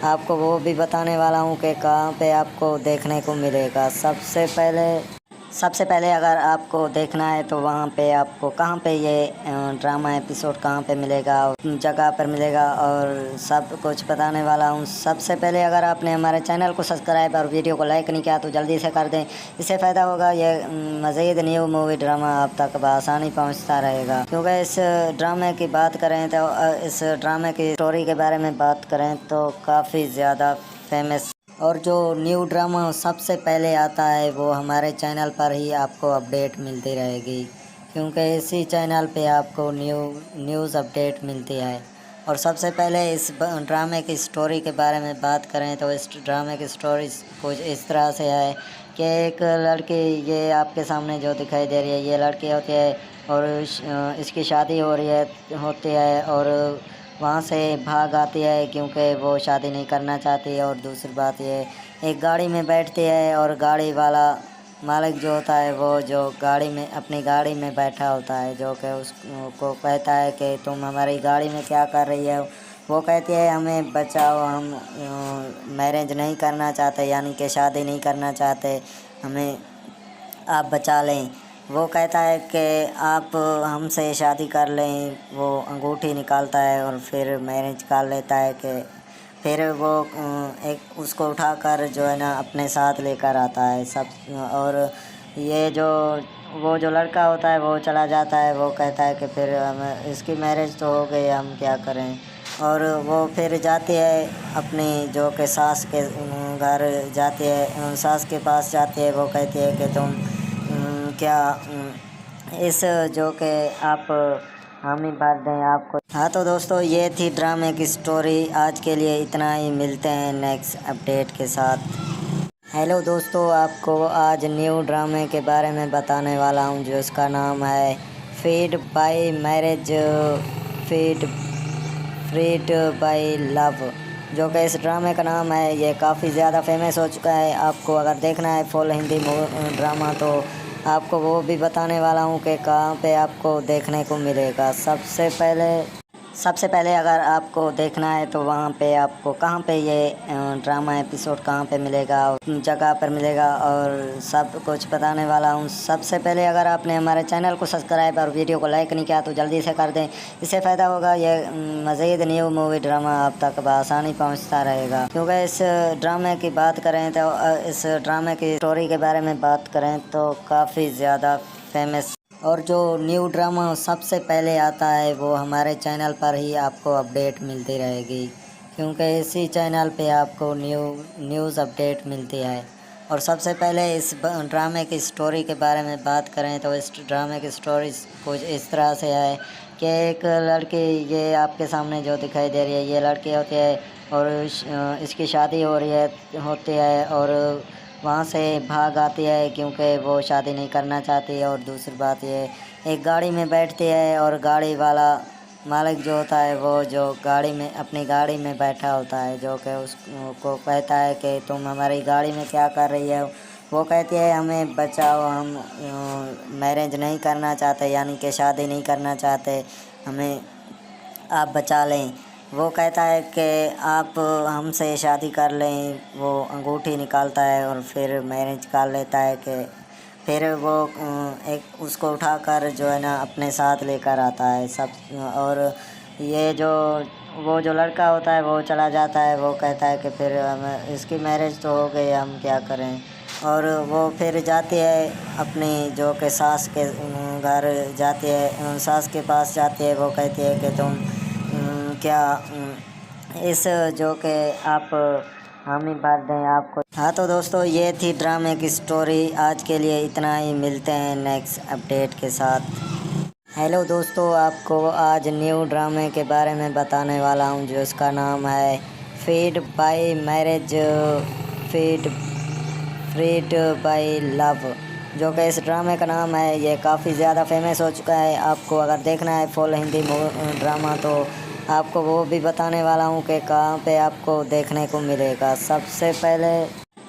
आपको वो भी बताने वाला हूँ कि कहाँ पे आपको देखने को मिलेगा। सबसे पहले अगर आपको देखना है तो वहाँ पे आपको कहाँ पे ये ड्रामा एपिसोड कहाँ पे मिलेगा, जगह पर मिलेगा और सब कुछ बताने वाला हूँ। सबसे पहले अगर आपने हमारे चैनल को सब्सक्राइब और वीडियो को लाइक नहीं किया तो जल्दी से कर दें। इससे फ़ायदा होगा, ये मज़ीद न्यू मूवी ड्रामा आप तक बआसानी पहुँचता रहेगा। क्योंकि इस ड्रामे की बात करें तो इस ड्रामे की स्टोरी के बारे में बात करें तो काफ़ी ज़्यादा फेमस और जो न्यू ड्रामा सबसे पहले आता है वो हमारे चैनल पर ही आपको अपडेट मिलती रहेगी। क्योंकि इसी चैनल पे आपको न्यूज़ अपडेट मिलती है। और सबसे पहले इस ड्रामे की स्टोरी के बारे में बात करें तो इस ड्रामे की स्टोरी कुछ इस तरह से है कि एक लड़की, ये आपके सामने जो दिखाई दे रही है ये लड़की होती है और इसकी शादी होती है और वहाँ से भाग आती है क्योंकि वो शादी नहीं करना चाहती। और दूसरी बात ये, एक गाड़ी में बैठती है और गाड़ी वाला मालिक जो होता है वो जो गाड़ी में अपनी गाड़ी में बैठा होता है, जो कि उसको कहता है कि तुम हमारी गाड़ी में क्या कर रही है। वो कहती है हमें बचाओ, हम मैरिज नहीं करना चाहते, यानी कि शादी नहीं करना चाहते, हमें आप बचा लें। वो कहता है कि आप हमसे शादी कर लें। वो अंगूठी निकालता है और फिर मैरिज कर लेता है कि फिर वो एक उसको उठाकर जो है ना अपने साथ लेकर आता है सब। और ये वो जो लड़का होता है वो चला जाता है। वो कहता है कि फिर हम इसकी मैरिज तो हो गई, हम क्या करें। और वो फिर जाती है अपनी जो कि सास के घर जाती है, सास के पास जाती है। वो कहती है कि तुम क्या इस जो कि आप हामी भर दें आपको। हाँ तो दोस्तों, ये थी ड्रामे की स्टोरी। आज के लिए इतना ही, मिलते हैं नेक्स्ट अपडेट के साथ। हेलो दोस्तों, आपको आज न्यू ड्रामे के बारे में बताने वाला हूँ जो इसका नाम है feed by marriage, feed freed by love, जो कि इस ड्रामे का नाम है। ये काफ़ी ज़्यादा फेमस हो चुका है। आपको अगर देखना है फुल हिंदी ड्रामा तो आपको वो भी बताने वाला हूँ कि कहाँ पे आपको देखने को मिलेगा। सबसे सबसे पहले अगर आपको देखना है तो वहाँ पे आपको कहाँ पे ये ड्रामा एपिसोड कहाँ पे मिलेगा, जगह पर मिलेगा और सब कुछ बताने वाला हूँ। सबसे पहले अगर आपने हमारे चैनल को सब्सक्राइब और वीडियो को लाइक नहीं किया तो जल्दी से कर दें। इससे फ़ायदा होगा, ये मज़ीद न्यू मूवी ड्रामा आप तक बआसानी पहुँचता रहेगा। क्योंकि इस ड्रामे की बात करें तो इस ड्रामे की स्टोरी के बारे में बात करें तो काफ़ी ज़्यादा फेमस और जो न्यू ड्रामा सबसे पहले आता है वो हमारे चैनल पर ही आपको अपडेट मिलती रहेगी। क्योंकि इसी चैनल पे आपको न्यूज़ अपडेट मिलती है। और सबसे पहले इस ड्रामे की स्टोरी के बारे में बात करें तो इस ड्रामे की स्टोरी कुछ इस तरह से है कि एक लड़की, ये आपके सामने जो दिखाई दे रही है ये लड़की होती है और इसकी शादी हो रही होती है और वहाँ से भाग आती है क्योंकि वो शादी नहीं करना चाहती है। और दूसरी बात ये, एक गाड़ी में बैठती है और गाड़ी वाला मालिक जो होता है वो जो गाड़ी में अपनी गाड़ी में बैठा होता है, जो कि उसको कहता है कि तुम हमारी गाड़ी में क्या कर रही है। वो कहती है हमें बचाओ, हम मैरिज नहीं करना चाहते, यानी कि शादी नहीं करना चाहते, हमें आप बचा लें। वो कहता है कि आप हमसे शादी कर लें। वो अंगूठी निकालता है और फिर मैरिज कर लेता है कि फिर वो एक उसको उठाकर जो है ना अपने साथ लेकर आता है सब। और ये वो जो लड़का होता है वो चला जाता है। वो कहता है कि फिर हम इसकी मैरिज तो हो गई, हम क्या करें। और वो फिर जाती है अपनी जो कि सास के घर जाती है, सास के पास जाती है। वो कहती है कि तुम क्या इस जो कि आप हामी भर दें आपको। हाँ तो दोस्तों, ये थी ड्रामे की स्टोरी। आज के लिए इतना ही, मिलते हैं नेक्स्ट अपडेट के साथ। हेलो दोस्तों, आपको आज न्यू ड्रामे के बारे में बताने वाला हूँ जो इसका नाम है feed by marriage, feed freed by love, जो कि इस ड्रामे का नाम है। ये काफ़ी ज़्यादा फेमस हो चुका है। आपको अगर देखना है फुल हिंदी ड्रामा तो आपको वो भी बताने वाला हूँ कि कहाँ पे आपको देखने को मिलेगा।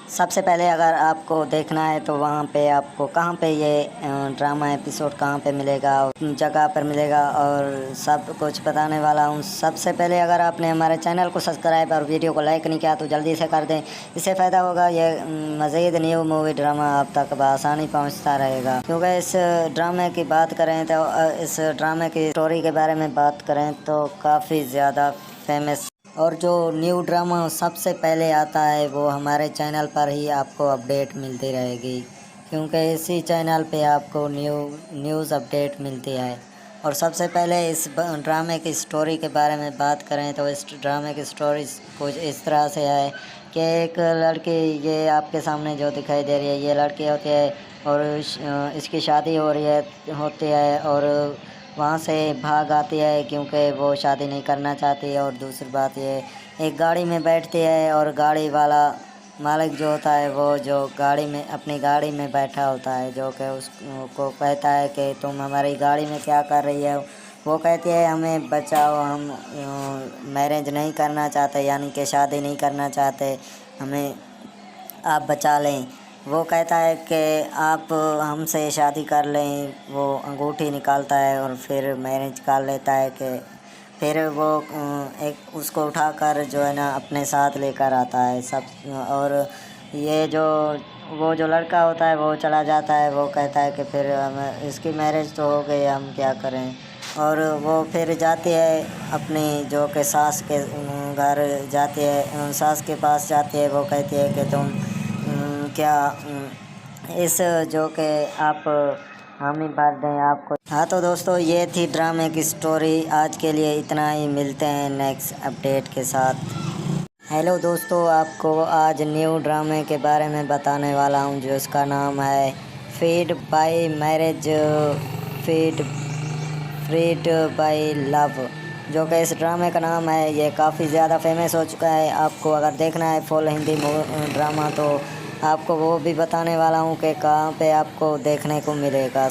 सबसे पहले अगर आपको देखना है तो वहाँ पे आपको कहाँ पे ये ड्रामा एपिसोड कहाँ पे मिलेगा, जगह पर मिलेगा और सब कुछ बताने वाला हूँ। सबसे पहले अगर आपने हमारे चैनल को सब्सक्राइब और वीडियो को लाइक नहीं किया तो जल्दी से कर दें। इससे फ़ायदा होगा, ये मज़ीद न्यू मूवी ड्रामा आप तक बआसानी पहुँचता रहेगा। क्योंकि इस ड्रामे की बात करें तो इस ड्रामे की स्टोरी के बारे में बात करें तो काफ़ी ज़्यादा फेमस और जो न्यू ड्रामा सबसे पहले आता है वो हमारे चैनल पर ही आपको अपडेट मिलती रहेगी। क्योंकि इसी चैनल पे आपको न्यूज़ अपडेट मिलती है। और सबसे पहले इस ड्रामे की स्टोरी के बारे में बात करें तो इस ड्रामे की स्टोरी कुछ इस तरह से है कि एक लड़की, ये आपके सामने जो दिखाई दे रही है ये लड़की होती है और इसकी शादी हो रही होती है और वहाँ से भाग आती है क्योंकि वो शादी नहीं करना चाहती है। और दूसरी बात ये, एक गाड़ी में बैठती है और गाड़ी वाला मालिक जो होता है वो जो गाड़ी में अपनी गाड़ी में बैठा होता है, जो कि उसको कहता है कि तुम हमारी गाड़ी में क्या कर रही है। वो कहती है हमें बचाओ, हम मैरिज नहीं करना चाहते, यानी कि शादी नहीं करना चाहते, हमें आप बचा लें। वो कहता है कि आप हमसे शादी कर लें। वो अंगूठी निकालता है और फिर मैरिज कर लेता है कि फिर वो एक उसको उठाकर जो है ना अपने साथ लेकर आता है सब। और ये वो जो लड़का होता है वो चला जाता है। वो कहता है कि फिर हम इसकी मैरिज तो हो गई, हम क्या करें। और वो फिर जाती है अपनी जो कि सास के घर जाती है, सास के पास जाती है। वो कहती है कि तुम क्या इस जो कि आप हामी भर दें आपको। हाँ तो दोस्तों, ये थी ड्रामे की स्टोरी। आज के लिए इतना ही, मिलते हैं नेक्स्ट अपडेट के साथ। हेलो दोस्तों, आपको आज न्यू ड्रामे के बारे में बताने वाला हूँ जो इसका नाम है feed by marriage, feed freed by love, जो कि इस ड्रामे का नाम है। ये काफ़ी ज़्यादा फेमस हो चुका है। आपको अगर देखना है फुल हिंदी ड्रामा तो आपको वो भी बताने वाला हूँ कि कहाँ पे आपको देखने को मिलेगा।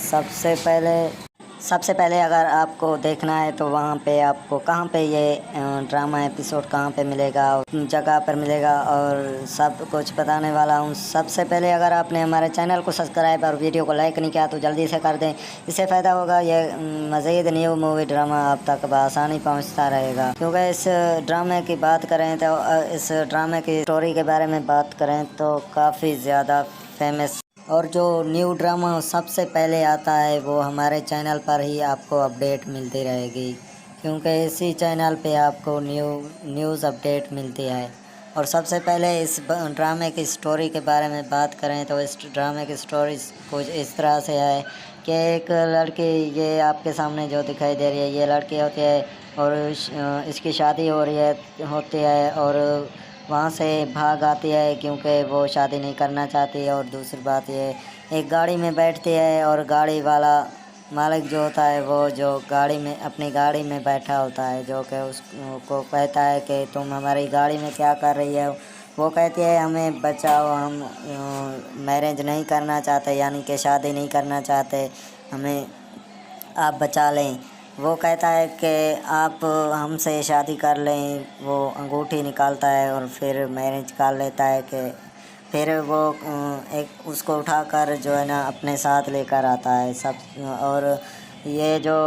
सबसे पहले अगर आपको देखना है तो वहाँ पे आपको कहाँ पे ये ड्रामा एपिसोड कहाँ पे मिलेगा, जगह पर मिलेगा और सब कुछ बताने वाला हूँ। सबसे पहले अगर आपने हमारे चैनल को सब्सक्राइब और वीडियो को लाइक नहीं किया तो जल्दी से कर दें। इससे फ़ायदा होगा, ये मज़ीद न्यू मूवी ड्रामा आप तक बआसानी पहुँचता रहेगा। क्योंकि इस ड्रामे की बात करें तो इस ड्रामे की स्टोरी के बारे में बात करें तो काफ़ी ज़्यादा फेमस और जो न्यू ड्रामा सबसे पहले आता है वो हमारे चैनल पर ही आपको अपडेट मिलती रहेगी। क्योंकि इसी चैनल पे आपको न्यूज़ अपडेट मिलती है। और सबसे पहले इस ड्रामे की स्टोरी के बारे में बात करें तो इस ड्रामे की स्टोरी कुछ इस तरह से है कि एक लड़की, ये आपके सामने जो दिखाई दे रही है ये लड़की होती है और इसकी शादी हो रही होती है और वहाँ से भाग आती है क्योंकि वो शादी नहीं करना चाहती है। और दूसरी बात ये, एक गाड़ी में बैठती है और गाड़ी वाला मालिक जो होता है वो जो गाड़ी में अपनी गाड़ी में बैठा होता है, जो कि उसको कहता है कि तुम हमारी गाड़ी में क्या कर रही है। वो कहती है हमें बचाओ, हम मैरिज नहीं करना चाहते, यानी कि शादी नहीं करना चाहते, हमें आप बचा लें। वो कहता है कि आप हमसे शादी कर लें। वो अंगूठी निकालता है और फिर मैरिज कर लेता है कि फिर वो एक उसको उठाकर जो है ना अपने साथ लेकर आता है सब। और ये जो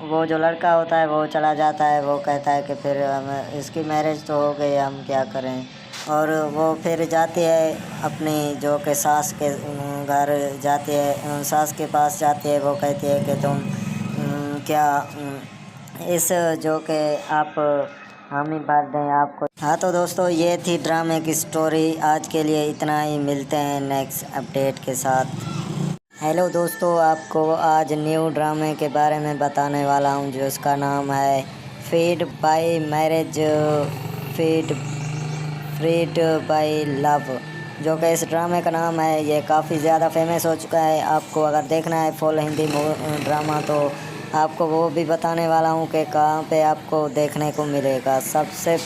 वो जो लड़का होता है वो चला जाता है। वो कहता है कि फिर हम इसकी मैरिज तो हो गई, हम क्या करें। और वो फिर जाती है अपनी जो कि सास के घर जाती है, सास के पास जाती है। वो कहती है कि तुम क्या इस जो कि आप हामी भर दें आपको। हाँ तो दोस्तों, ये थी ड्रामे की स्टोरी। आज के लिए इतना ही, मिलते हैं नेक्स्ट अपडेट के साथ। हेलो दोस्तों, आपको आज न्यू ड्रामे के बारे में बताने वाला हूँ जो इसका नाम है feed by marriage, feed freed by love, जो कि इस ड्रामे का नाम है। ये काफ़ी ज़्यादा फेमस हो चुका है। आपको अगर देखना है फुल हिंदी ड्रामा तो आपको वो भी बताने वाला हूँ कि कहाँ पे आपको देखने को मिलेगा। सबसे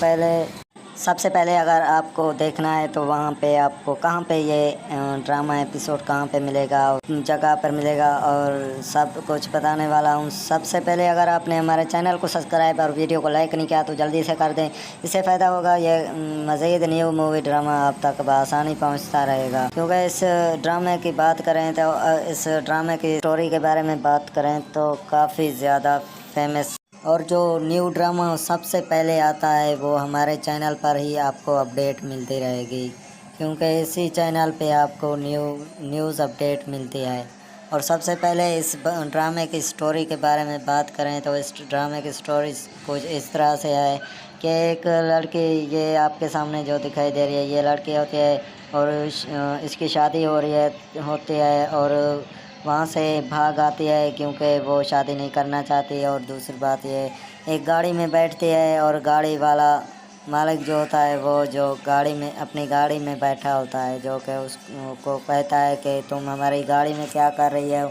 पहले अगर आपको देखना है तो वहाँ पे आपको कहाँ पे ये ड्रामा एपिसोड कहाँ पे मिलेगा, जगह पर मिलेगा और सब कुछ बताने वाला हूँ। सबसे पहले अगर आपने हमारे चैनल को सब्सक्राइब और वीडियो को लाइक नहीं किया तो जल्दी से कर दें। इससे फ़ायदा होगा, ये मज़ीद न्यू मूवी ड्रामा आप तक बआसानी पहुँचता रहेगा। क्योंकि इस ड्रामे की बात करें तो इस ड्रामे की स्टोरी के बारे में बात करें तो काफ़ी ज़्यादा फेमस और जो न्यू ड्रामा सबसे पहले आता है वो हमारे चैनल पर ही आपको अपडेट मिलती रहेगी। क्योंकि इसी चैनल पे आपको न्यूज़ अपडेट मिलती है। और सबसे पहले इस ड्रामे की स्टोरी के बारे में बात करें तो इस ड्रामे की स्टोरी कुछ इस तरह से है कि एक लड़की, ये आपके सामने जो दिखाई दे रही है ये लड़की होती है और इसकी शादी हो रही होती है और वहाँ से भाग आती है क्योंकि वो शादी नहीं करना चाहती है। और दूसरी बात ये, एक गाड़ी में बैठती है और गाड़ी वाला मालिक जो होता है वो जो गाड़ी में अपनी गाड़ी में बैठा होता है, जो कि उसको कहता है कि तुम हमारी गाड़ी में क्या कर रही है।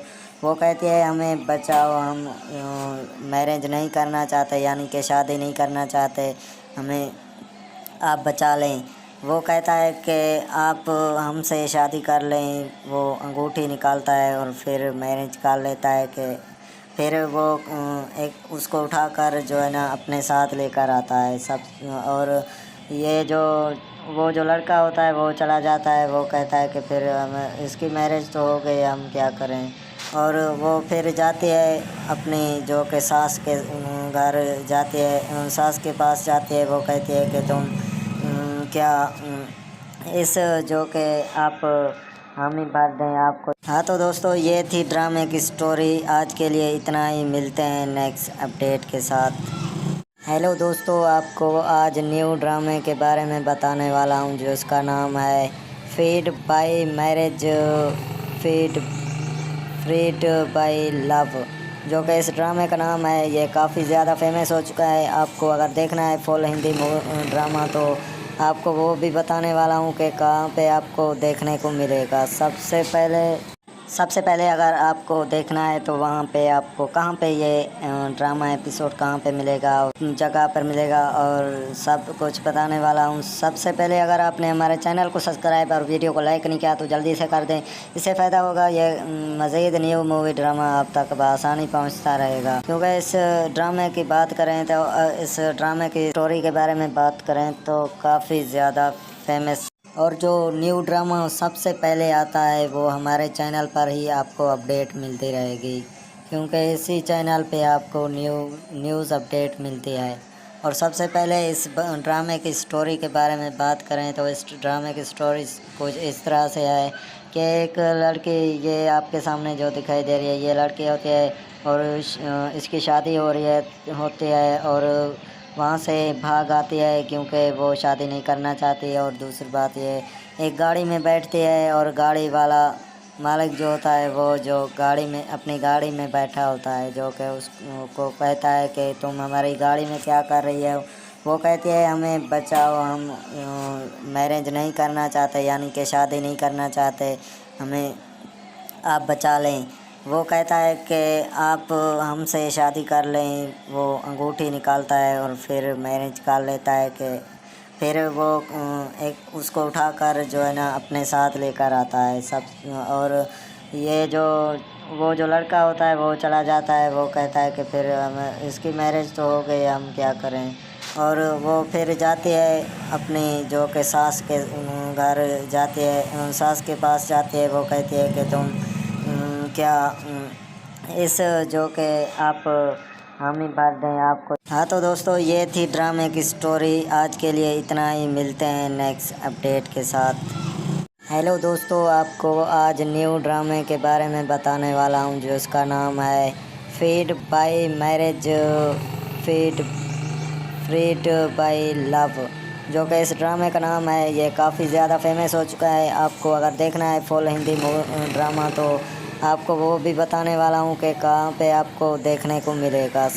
वो कहती है हमें बचाओ, हम मैरिज नहीं करना चाहते, यानी कि शादी नहीं करना चाहते, हमें आप बचा लें। वो कहता है कि आप हमसे शादी कर लें। वो अंगूठी निकालता है और फिर मैरिज कर लेता है कि फिर वो एक उसको उठाकर जो है ना अपने साथ लेकर आता है सब। और ये जो वो जो लड़का होता है वो चला जाता है। वो कहता है कि फिर हम इसकी मैरिज तो हो गई, हम क्या करें। और वो फिर जाती है अपनी जो कि सास के घर जाती है, सास के पास जाती है। वो कहती है कि तुम क्या इस जो कि आप हामी भर दें आपको। हाँ तो दोस्तों, ये थी ड्रामे की स्टोरी। आज के लिए इतना ही, मिलते हैं नेक्स्ट अपडेट के साथ। हेलो दोस्तों, आपको आज न्यू ड्रामे के बारे में बताने वाला हूँ जो इसका नाम है feed by marriage, feed freed by love, जो कि इस ड्रामे का नाम है। ये काफ़ी ज़्यादा फेमस हो चुका है। आपको अगर देखना है फुल हिंदी ड्रामा तो आपको वो भी बताने वाला हूँ कि कहाँ पे आपको देखने को मिलेगा। सबसे पहले सबसे पहले अगर आपको देखना है तो वहाँ पे आपको कहाँ पे ये ड्रामा एपिसोड कहाँ पे मिलेगा, जगह पर मिलेगा और सब कुछ बताने वाला हूँ। सबसे पहले अगर आपने हमारे चैनल को सब्सक्राइब और वीडियो को लाइक नहीं किया तो जल्दी से कर दें। इससे फ़ायदा होगा, ये मज़ीद न्यू मूवी ड्रामा आप तक बआसानी पहुँचता रहेगा। क्योंकि इस ड्रामे की बात करें तो इस ड्रामे की स्टोरी के बारे में बात करें तो काफ़ी ज़्यादा फेमस और जो न्यू ड्रामा सबसे पहले आता है वो हमारे चैनल पर ही आपको अपडेट मिलती रहेगी। क्योंकि इसी चैनल पे आपको न्यूज़ अपडेट मिलती है। और सबसे पहले इस ड्रामे की स्टोरी के बारे में बात करें तो इस ड्रामे की स्टोरी कुछ इस तरह से है कि एक लड़की, ये आपके सामने जो दिखाई दे रही है ये लड़की होती है और इसकी शादी होती है और वहाँ से भाग आती है क्योंकि वो शादी नहीं करना चाहती है। और दूसरी बात ये, एक गाड़ी में बैठती है और गाड़ी वाला मालिक जो होता है वो जो गाड़ी में अपनी गाड़ी में बैठा होता है, जो कि उसको कहता है कि तुम हमारी गाड़ी में क्या कर रही है। वो कहती है हमें बचाओ, हम मैरिज नहीं करना चाहते, यानी कि शादी नहीं करना चाहते, हमें आप बचा लें। वो कहता है कि आप हमसे शादी कर लें। वो अंगूठी निकालता है और फिर मैरिज कर लेता है कि फिर वो एक उसको उठाकर जो है ना अपने साथ लेकर आता है सब। और ये जो वो जो लड़का होता है वो चला जाता है। वो कहता है कि फिर हम इसकी मैरिज तो हो गई, हम क्या करें। और वो फिर जाती है अपनी जो कि सास के घर जाती है, सास के पास जाती है। वो कहती है कि तुम क्या इस जो कि आप हामी भर दें आपको। हाँ तो दोस्तों, ये थी ड्रामे की स्टोरी। आज के लिए इतना ही, मिलते हैं नेक्स्ट अपडेट के साथ। हेलो दोस्तों, आपको आज न्यू ड्रामे के बारे में बताने वाला हूँ जो इसका नाम है feed by marriage, feed freed by love, जो कि इस ड्रामे का नाम है। ये काफ़ी ज़्यादा फेमस हो चुका है। आपको अगर देखना है फुल हिंदी ड्रामा तो आपको वो भी बताने वाला हूँ कि कहाँ पे आपको देखने को मिलेगा।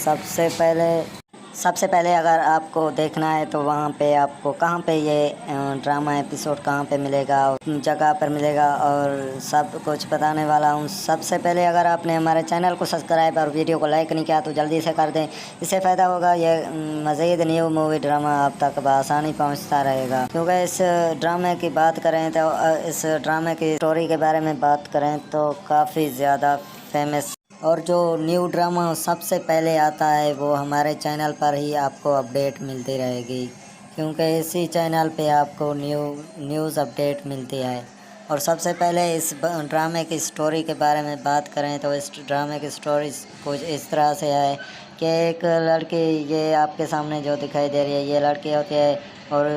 सबसे पहले अगर आपको देखना है तो वहाँ पे आपको कहाँ पे ये ड्रामा एपिसोड कहाँ पे मिलेगा, जगह पर मिलेगा और सब कुछ बताने वाला हूँ। सबसे पहले अगर आपने हमारे चैनल को सब्सक्राइब और वीडियो को लाइक नहीं किया तो जल्दी से कर दें। इससे फ़ायदा होगा, ये मज़ीद न्यू मूवी ड्रामा आप तक बआसानी पहुँचता रहेगा। क्योंकि इस ड्रामे की बात करें तो इस ड्रामे की स्टोरी के बारे में बात करें तो काफ़ी ज़्यादा फेमस और जो न्यू ड्रामा सबसे पहले आता है वो हमारे चैनल पर ही आपको अपडेट मिलती रहेगी। क्योंकि इसी चैनल पे आपको न्यूज़ अपडेट मिलती है। और सबसे पहले इस ड्रामे की स्टोरी के बारे में बात करें तो इस ड्रामे की स्टोरी कुछ इस तरह से है कि एक लड़की, ये आपके सामने जो दिखाई दे रही है ये लड़की होती है और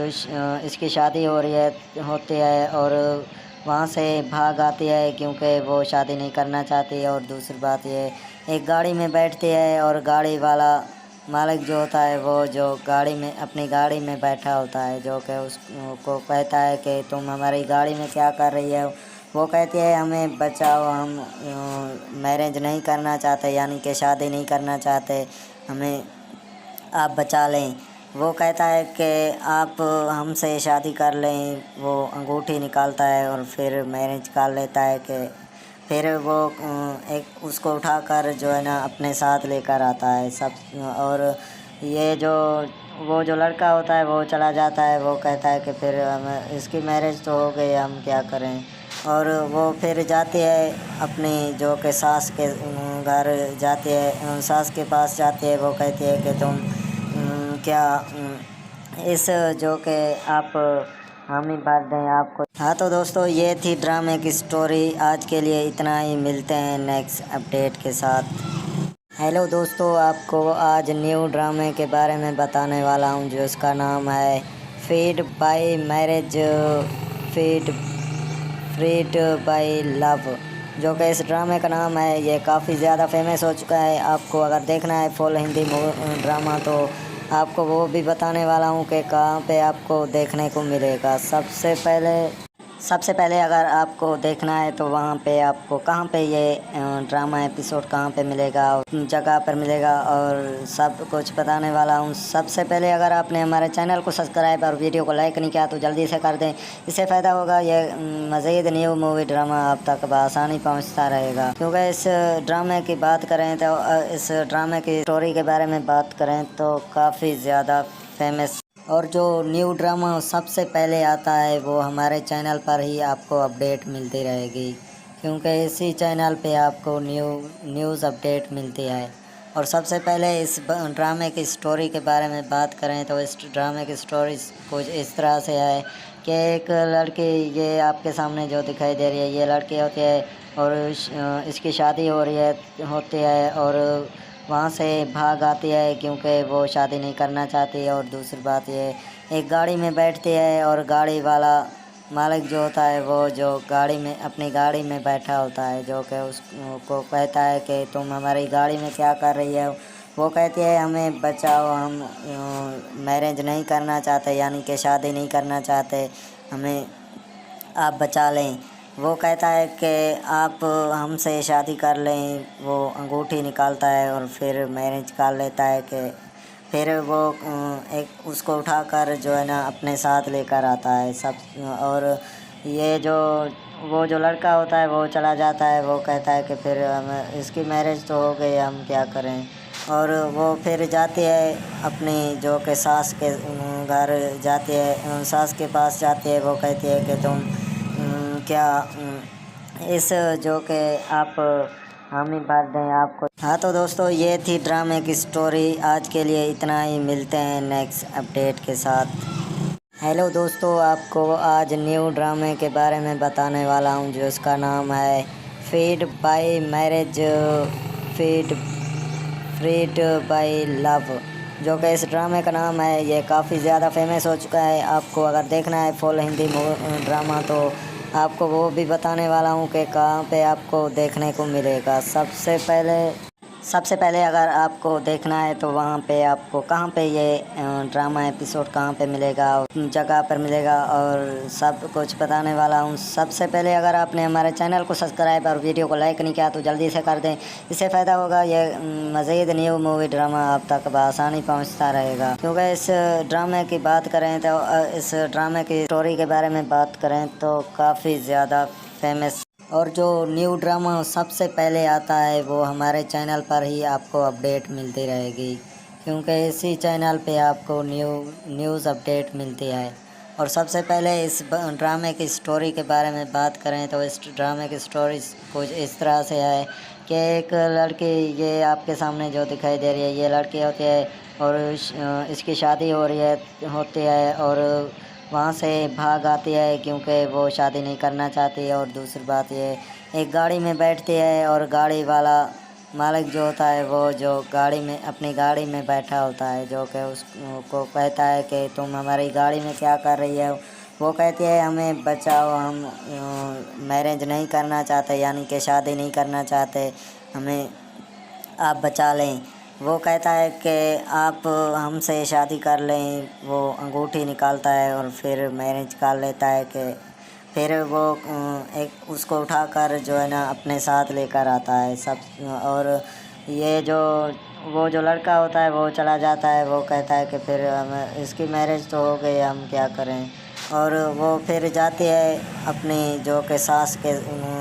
इसकी शादी होती है और वहाँ से भाग आती है क्योंकि वो शादी नहीं करना चाहती। और दूसरी बात ये, एक गाड़ी में बैठती है और गाड़ी वाला मालिक जो होता है वो जो गाड़ी में अपनी गाड़ी में बैठा होता है, जो कि उसको कहता है कि तुम हमारी गाड़ी में क्या कर रही है। वो कहती है हमें बचाओ, हम मैरिज नहीं करना चाहते, यानी कि शादी नहीं करना चाहते, हमें आप बचा लें। वो कहता है कि आप हमसे शादी कर लें। वो अंगूठी निकालता है और फिर मैरिज कर लेता है कि फिर वो एक उसको उठाकर जो है ना अपने साथ लेकर आता है सब। और ये जो वो जो लड़का होता है वो चला जाता है। वो कहता है कि फिर हम इसकी मैरिज तो हो गई, हम क्या करें। और वो फिर जाती है अपनी जो कि सास के घर जाती है, सास के पास जाती है। वो कहती है कि तुम क्या इस जो कि आप हामी भर दें आपको। हाँ तो दोस्तों, ये थी ड्रामे की स्टोरी। आज के लिए इतना ही, मिलते हैं नेक्स्ट अपडेट के साथ। हेलो दोस्तों, आपको आज न्यू ड्रामे के बारे में बताने वाला हूँ जो इसका नाम है feed by marriage, feed freed by love, जो कि इस ड्रामे का नाम है। ये काफ़ी ज़्यादा फेमस हो चुका है। आपको अगर देखना है फुल हिंदी ड्रामा तो आपको वो भी बताने वाला हूँ कि कहाँ पे आपको देखने को मिलेगा। सबसे पहले अगर आपको देखना है तो वहाँ पे आपको कहाँ पे ये ड्रामा एपिसोड कहाँ पे मिलेगा, जगह पर मिलेगा और सब कुछ बताने वाला हूँ। सबसे पहले अगर आपने हमारे चैनल को सब्सक्राइब और वीडियो को लाइक नहीं किया तो जल्दी से कर दें। इससे फ़ायदा होगा, ये मज़ीद न्यू मूवी ड्रामा आप तक बआसानी पहुँचता रहेगा। क्योंकि इस ड्रामे की बात करें तो इस ड्रामे की स्टोरी के बारे में बात करें तो काफ़ी ज़्यादा फेमस और जो न्यू ड्रामा सबसे पहले आता है वो हमारे चैनल पर ही आपको अपडेट मिलती रहेगी। क्योंकि इसी चैनल पे आपको न्यूज़ अपडेट मिलती है। और सबसे पहले इस ड्रामे की स्टोरी के बारे में बात करें तो इस ड्रामे की स्टोरी कुछ इस तरह से है कि एक लड़की, ये आपके सामने जो दिखाई दे रही है ये लड़की होती है और इसकी शादी होती है और वहाँ से भाग आती है क्योंकि वो शादी नहीं करना चाहती। और दूसरी बात ये एक गाड़ी में बैठती है और गाड़ी वाला मालिक जो होता है वो जो गाड़ी में अपनी गाड़ी में बैठा होता है, जो कि उसको कहता है कि तुम हमारी गाड़ी में क्या कर रही है। वो कहती है हमें बचाओ, हम मैरिज नहीं करना चाहते, यानी कि शादी नहीं करना चाहते, हमें आप बचा लें। वो कहता है कि आप हमसे शादी कर लें। वो अंगूठी निकालता है और फिर मैरिज कर लेता है कि फिर वो एक उसको उठाकर जो है ना अपने साथ लेकर आता है सब। और ये वो जो लड़का होता है वो चला जाता है। वो कहता है कि फिर हम इसकी मैरिज तो हो गई, हम क्या करें। और वो फिर जाती है अपनी जो कि सास के घर जाती है, सास के पास जाती है। वो कहती है कि तुम क्या इस जो कि आप हामी भर दें आपको। हाँ तो दोस्तों, ये थी ड्रामे की स्टोरी। आज के लिए इतना ही, मिलते हैं नेक्स्ट अपडेट के साथ। हेलो दोस्तों, आपको आज न्यू ड्रामे के बारे में बताने वाला हूँ जो इसका नाम है feed by marriage, freed by love, जो कि इस ड्रामे का नाम है। ये काफ़ी ज़्यादा फेमस हो चुका है। आपको अगर देखना है फुल हिंदी ड्रामा तो आपको वो भी बताने वाला हूँ कि कहाँ पे आपको देखने को मिलेगा। सबसे पहले अगर आपको देखना है तो वहाँ पे आपको कहाँ पे ये ड्रामा एपिसोड कहाँ पे मिलेगा, जगह पर मिलेगा और सब कुछ बताने वाला हूँ। सबसे पहले अगर आपने हमारे चैनल को सब्सक्राइब और वीडियो को लाइक नहीं किया तो जल्दी से कर दें। इससे फ़ायदा होगा, ये मज़ीद न्यू मूवी ड्रामा आप तक बआसानी पहुँचता रहेगा। क्योंकि इस ड्रामे की बात करें तो इस ड्रामे की स्टोरी के बारे में बात करें तो काफ़ी ज़्यादा फेमस और जो न्यू ड्रामा सबसे पहले आता है वो हमारे चैनल पर ही आपको अपडेट मिलती रहेगी। क्योंकि इसी चैनल पे आपको न्यूज़ अपडेट मिलती है। और सबसे पहले इस ड्रामे की स्टोरी के बारे में बात करें तो इस ड्रामे की स्टोरी कुछ इस तरह से है कि एक लड़की, ये आपके सामने जो दिखाई दे रही है ये लड़की होती है और इसकी शादी होती है और वहाँ से भाग आती है क्योंकि वो शादी नहीं करना चाहती। और दूसरी बात ये एक गाड़ी में बैठती है और गाड़ी वाला मालिक जो होता है वो जो गाड़ी में अपनी गाड़ी में बैठा होता है, जो कि उसको कहता है कि तुम हमारी गाड़ी में क्या कर रही है। वो कहती है हमें बचाओ, हम मैरिज नहीं करना चाहते, यानी कि शादी नहीं करना चाहते, हमें आप बचा लें। वो कहता है कि आप हमसे शादी कर लें। वो अंगूठी निकालता है और फिर मैरिज कर लेता है कि फिर वो एक उसको उठाकर जो है ना अपने साथ लेकर आता है सब। और ये वो जो लड़का होता है वो चला जाता है। वो कहता है कि फिर हम इसकी मैरिज तो हो गई, हम क्या करें। और वो फिर जाती है अपनी जो कि सास के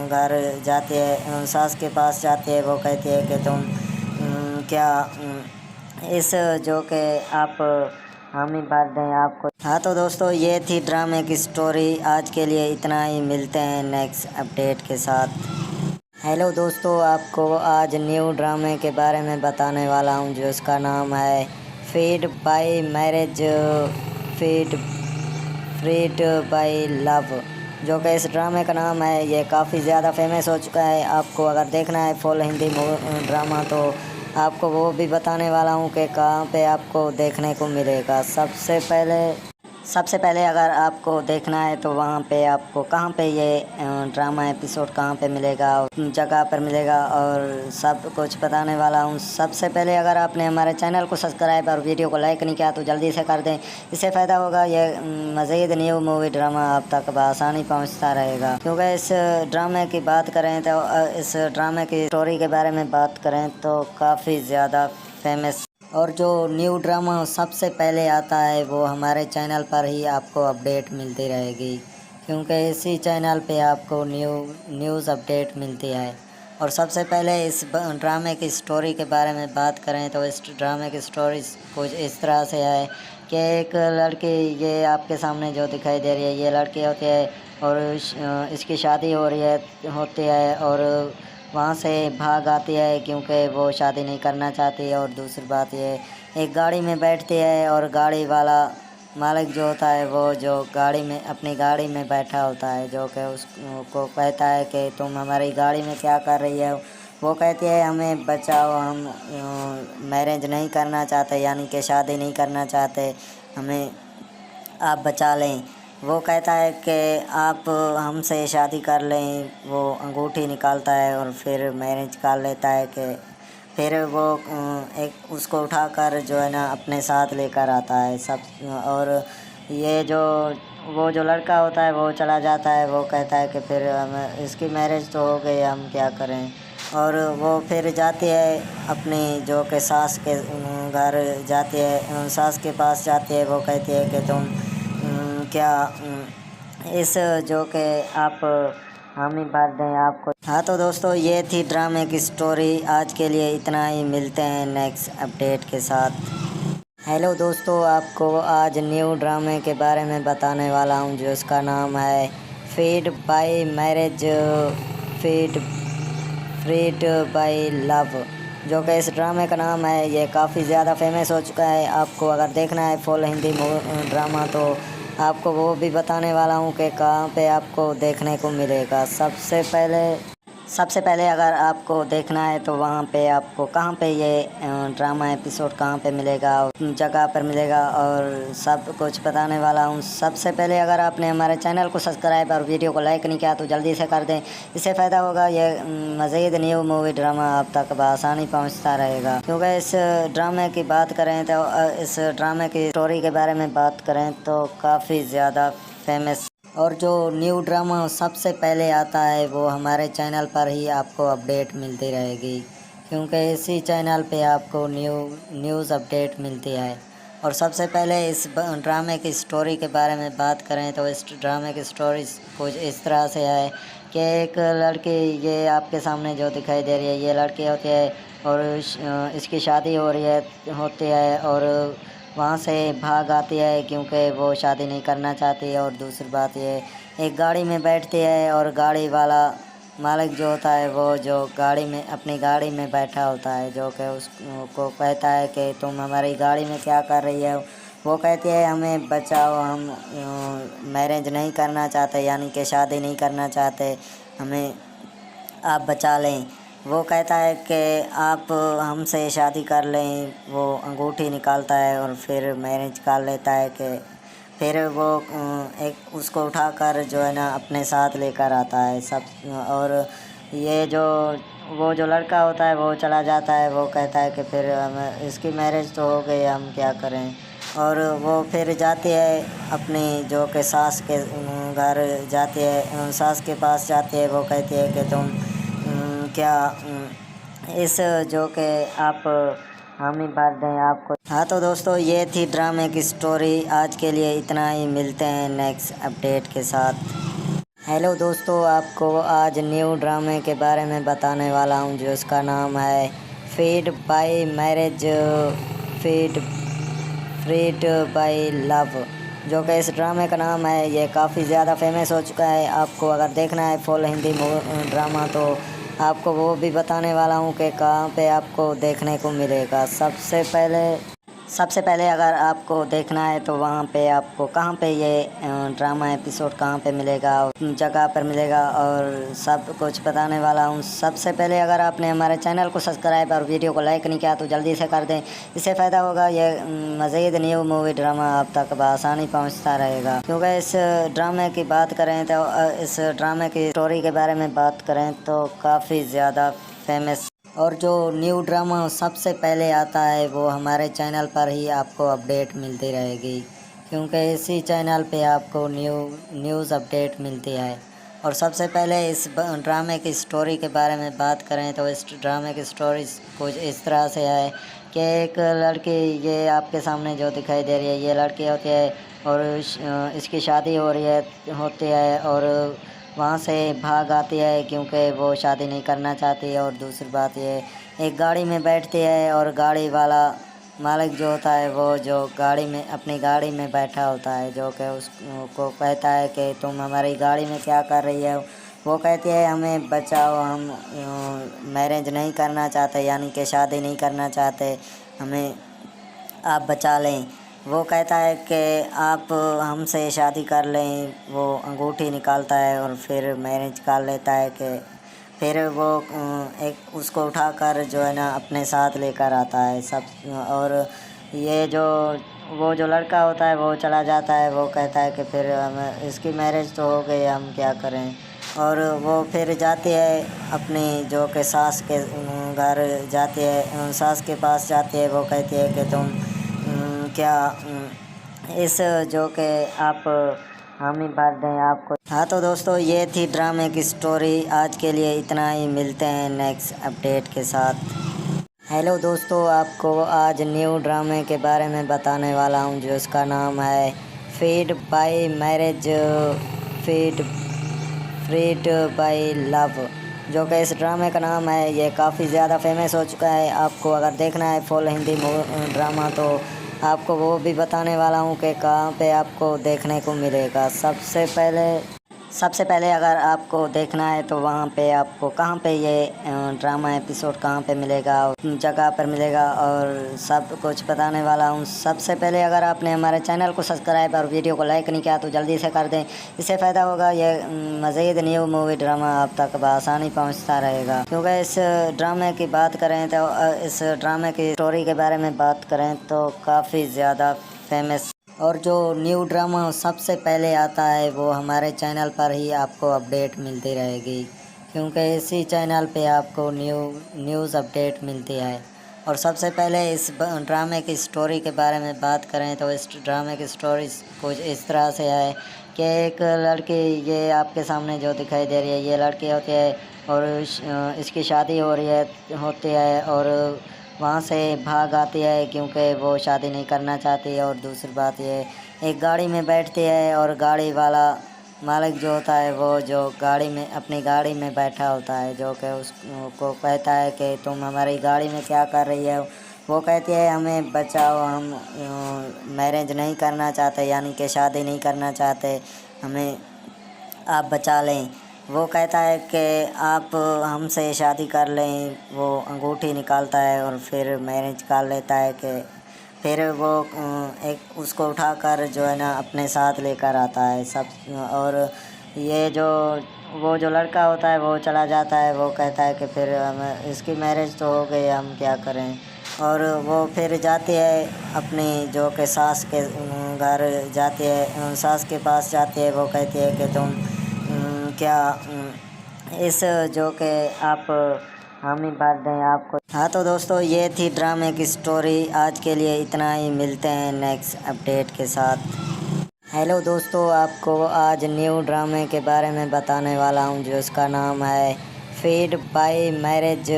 घर जाती है, सास के पास जाती है। वो कहती है कि तुम क्या इस जो कि आप हामी भर दें आपको। हाँ तो दोस्तों, ये थी ड्रामे की स्टोरी। आज के लिए इतना ही, मिलते हैं नेक्स्ट अपडेट के साथ। हेलो दोस्तों, आपको आज न्यू ड्रामे के बारे में बताने वाला हूँ जो इसका नाम है feed by marriage, freed by love, जो कि इस ड्रामे का नाम है। ये काफ़ी ज़्यादा फेमस हो चुका है। आपको अगर देखना है फुल हिंदी ड्रामा तो आपको वो भी बताने वाला हूँ कि कहाँ पे आपको देखने को मिलेगा। सबसे पहले अगर आपको देखना है तो वहाँ पे आपको कहाँ पे ये ड्रामा एपिसोड कहाँ पे मिलेगा, जगह पर मिलेगा और सब कुछ बताने वाला हूँ। सबसे पहले अगर आपने हमारे चैनल को सब्सक्राइब और वीडियो को लाइक नहीं किया तो जल्दी से कर दें। इससे फ़ायदा होगा, ये मज़ीद न्यू मूवी ड्रामा आप तक बआसानी पहुँचता रहेगा। क्योंकि इस ड्रामे की बात करें तो इस ड्रामे की स्टोरी के बारे में बात करें तो काफ़ी ज़्यादा फेमस और जो न्यू ड्रामा सबसे पहले आता है वो हमारे चैनल पर ही आपको अपडेट मिलती रहेगी। क्योंकि इसी चैनल पे आपको न्यूज़ अपडेट मिलती है। और सबसे पहले इस ड्रामे की स्टोरी के बारे में बात करें तो इस ड्रामे की स्टोरी कुछ इस तरह से है कि एक लड़की, ये आपके सामने जो दिखाई दे रही है ये लड़की होती है और इसकी शादी होती है और वहाँ से भाग आती है क्योंकि वो शादी नहीं करना चाहती। और दूसरी बात ये, एक गाड़ी में बैठती है और गाड़ी वाला मालिक जो होता है वो जो गाड़ी में अपनी गाड़ी में बैठा होता है, जो कि उसको कहता है कि तुम हमारी गाड़ी में क्या कर रही है। वो कहती है हमें बचाओ, हम मैरिज नहीं करना चाहते, यानी कि शादी नहीं करना चाहते, हमें आप बचा लें। वो कहता है कि आप हमसे शादी कर लें। वो अंगूठी निकालता है और फिर मैरिज कर लेता है कि फिर वो एक उसको उठाकर जो है ना अपने साथ लेकर आता है सब। और ये वो जो लड़का होता है वो चला जाता है। वो कहता है कि फिर हम इसकी मैरिज तो हो गई, हम क्या करें। और वो फिर जाती है अपनी जो कि सास के घर जाती है, सास के पास जाती है। वो कहती है कि तुम क्या इस जो कि आप हामी भर दें आपको। हाँ तो दोस्तों, ये थी ड्रामे की स्टोरी। आज के लिए इतना ही, मिलते हैं नेक्स्ट अपडेट के साथ। हेलो दोस्तों, आपको आज न्यू ड्रामे के बारे में बताने वाला हूँ जो उसका नाम है feed by marriage, feed freed by love, जो कि इस ड्रामे का नाम है। ये काफ़ी ज़्यादा फेमस हो चुका है। आपको अगर देखना है फुल हिंदी ड्रामा तो आपको वो भी बताने वाला हूँ कि कहाँ पे आपको देखने को मिलेगा। सबसे पहले अगर आपको देखना है तो वहाँ पे आपको कहाँ पे ये ड्रामा एपिसोड कहाँ पे मिलेगा, जगह पर मिलेगा और सब कुछ बताने वाला हूँ। सबसे पहले अगर आपने हमारे चैनल को सब्सक्राइब और वीडियो को लाइक नहीं किया तो जल्दी से कर दें। इससे फ़ायदा होगा, ये मज़ीद न्यू मूवी ड्रामा आप तक बआसानी पहुँचता रहेगा। क्योंकि इस ड्रामे की बात करें तो इस ड्रामे की स्टोरी के बारे में बात करें तो काफ़ी ज़्यादा फेमस और जो न्यू ड्रामा सबसे पहले आता है वो हमारे चैनल पर ही आपको अपडेट मिलती रहेगी। क्योंकि इसी चैनल पे आपको न्यूज़ अपडेट मिलती है। और सबसे पहले इस ड्रामे की स्टोरी के बारे में बात करें तो इस ड्रामे की स्टोरी कुछ इस तरह से है कि एक लड़की, ये आपके सामने जो दिखाई दे रही है ये लड़की होती है और इसकी शादी होती है और वहाँ से भाग आती है क्योंकि वो शादी नहीं करना चाहती। और दूसरी बात ये, एक गाड़ी में बैठती है और गाड़ी वाला मालिक जो होता है वो जो गाड़ी में अपनी गाड़ी में बैठा होता है, जो कि उसको कहता है कि तुम हमारी गाड़ी में क्या कर रही है। वो कहती है हमें बचाओ, हम मैरिज नहीं करना चाहते, यानी कि शादी नहीं करना चाहते, हमें आप बचा लें। वो कहता है कि आप हमसे शादी कर लें। वो अंगूठी निकालता है और फिर मैरिज कर लेता है कि फिर वो एक उसको उठाकर जो है ना अपने साथ लेकर आता है सब। और ये वो जो लड़का होता है वो चला जाता है। वो कहता है कि फिर हम इसकी मैरिज तो हो गई, हम क्या करें। और वो फिर जाती है अपनी जो कि सास के घर जाती है, सास के पास जाती है। वो कहती है कि तुम क्या इस जो कि आप हामी भर दें आपको। हाँ तो दोस्तों, ये थी ड्रामे की स्टोरी। आज के लिए इतना ही, मिलते हैं नेक्स्ट अपडेट के साथ। हेलो दोस्तों, आपको आज न्यू ड्रामे के बारे में बताने वाला हूँ जो उसका नाम है feed by marriage, feed freed by love, जो कि इस ड्रामे का नाम है। ये काफ़ी ज़्यादा फेमस हो चुका है। आपको अगर देखना है फुल हिंदी ड्रामा तो आपको वो भी बताने वाला हूँ कि कहाँ पे आपको देखने को मिलेगा। सबसे पहले अगर आपको देखना है तो वहाँ पे आपको कहाँ पे ये ड्रामा एपिसोड कहाँ पे मिलेगा, जगह पर मिलेगा और सब कुछ बताने वाला हूँ। सबसे पहले अगर आपने हमारे चैनल को सब्सक्राइब और वीडियो को लाइक नहीं किया तो जल्दी से कर दें। इससे फ़ायदा होगा, ये मज़ीद न्यू मूवी ड्रामा आप तक बआसानी पहुँचता रहेगा। क्योंकि इस ड्रामे की बात करें तो इस ड्रामे की स्टोरी के बारे में बात करें तो काफ़ी ज़्यादा फेमस और जो न्यू ड्रामा सबसे पहले आता है वो हमारे चैनल पर ही आपको अपडेट मिलती रहेगी। क्योंकि इसी चैनल पे आपको न्यूज़ अपडेट मिलती है। और सबसे पहले इस ड्रामे की स्टोरी के बारे में बात करें तो इस ड्रामे की स्टोरी कुछ इस तरह से है कि एक लड़की, ये आपके सामने जो दिखाई दे रही है ये लड़की होती है और इसकी शादी होती है और वहाँ से भाग आती है क्योंकि वो शादी नहीं करना चाहती। और दूसरी बात ये, एक गाड़ी में बैठती है और गाड़ी वाला मालिक जो होता है वो जो गाड़ी में अपनी गाड़ी में बैठा होता है, जो कि उसको कहता है कि तुम हमारी गाड़ी में क्या कर रही है। वो कहती है हमें बचाओ, हम मैरिज नहीं करना चाहते, यानी कि शादी नहीं करना चाहते, हमें आप बचा लें। वो कहता है कि आप हमसे शादी कर लें। वो अंगूठी निकालता है और फिर मैरिज कर लेता है कि फिर वो एक उसको उठाकर जो है ना अपने साथ लेकर आता है सब। और ये वो जो लड़का होता है वो चला जाता है। वो कहता है कि फिर हम इसकी मैरिज तो हो गई, हम क्या करें। और वो फिर जाती है अपनी जो कि सास के घर जाती है, सास के पास जाती है। वो कहती है कि तुम क्या इस जो कि आप हामी भर दें आपको। हाँ तो दोस्तों, ये थी ड्रामे की स्टोरी। आज के लिए इतना ही, मिलते हैं नेक्स्ट अपडेट के साथ। हेलो दोस्तों, आपको आज न्यू ड्रामे के बारे में बताने वाला हूँ जो इसका नाम है feed by marriage, freed by love, जो कि इस ड्रामे का नाम है। ये काफ़ी ज़्यादा फेमस हो चुका है। आपको अगर देखना है फुल हिंदी ड्रामा तो आपको वो भी बताने वाला हूँ कि कहाँ पे आपको देखने को मिलेगा। सबसे पहले अगर आपको देखना है तो वहाँ पे आपको कहाँ पे ये ड्रामा एपिसोड कहाँ पे मिलेगा, जगह पर मिलेगा और सब कुछ बताने वाला हूँ। सबसे पहले अगर आपने हमारे चैनल को सब्सक्राइब और वीडियो को लाइक नहीं किया तो जल्दी से कर दें। इससे फ़ायदा होगा, ये मज़ीद न्यू मूवी ड्रामा आप तक बआसानी पहुँचता रहेगा। क्योंकि इस ड्रामे की बात करें तो इस ड्रामे की स्टोरी के बारे में बात करें तो काफ़ी ज़्यादा फेमस और जो न्यू ड्रामा सबसे पहले आता है वो हमारे चैनल पर ही आपको अपडेट मिलती रहेगी। क्योंकि इसी चैनल पे आपको न्यूज़ अपडेट मिलती है। और सबसे पहले इस ड्रामे की स्टोरी के बारे में बात करें तो इस ड्रामे की स्टोरी कुछ इस तरह से है कि एक लड़की, ये आपके सामने जो दिखाई दे रही है ये लड़की होती है और इसकी शादी होती है और वहाँ से भाग आती है क्योंकि वो शादी नहीं करना चाहती। और दूसरी बात ये, एक गाड़ी में बैठती है और गाड़ी वाला मालिक जो होता है वो जो गाड़ी में अपनी गाड़ी में बैठा होता है, जो कि उसको कहता है कि तुम हमारी गाड़ी में क्या कर रही है। वो कहती है हमें बचाओ, हम मैरिज नहीं करना चाहते, यानी कि शादी नहीं करना चाहते, हमें आप बचा लें। वो कहता है कि आप हमसे शादी कर लें। वो अंगूठी निकालता है और फिर मैरिज कर लेता है कि फिर वो एक उसको उठाकर जो है ना अपने साथ लेकर आता है सब। और ये वो जो लड़का होता है वो चला जाता है। वो कहता है कि फिर हम इसकी मैरिज तो हो गई, हम क्या करें। और वो फिर जाती है अपनी जो कि सास के घर जाती है, सास के पास जाती है। वो कहती है कि तुम क्या इस जो कि आप हामी भर दें आपको। हाँ तो दोस्तों, ये थी ड्रामे की स्टोरी। आज के लिए इतना ही, मिलते हैं नेक्स्ट अपडेट के साथ। हेलो दोस्तों, आपको आज न्यू ड्रामे के बारे में बताने वाला हूँ जो इसका नाम है feed by marriage,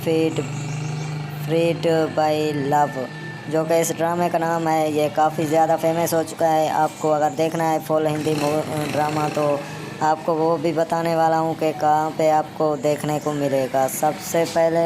freed by love, जो कि इस ड्रामे का नाम है। ये काफ़ी ज़्यादा फेमस हो चुका है। आपको अगर देखना है फुल हिंदी ड्रामा तो आपको वो भी बताने वाला हूँ कि कहाँ पे आपको देखने को मिलेगा। सबसे पहले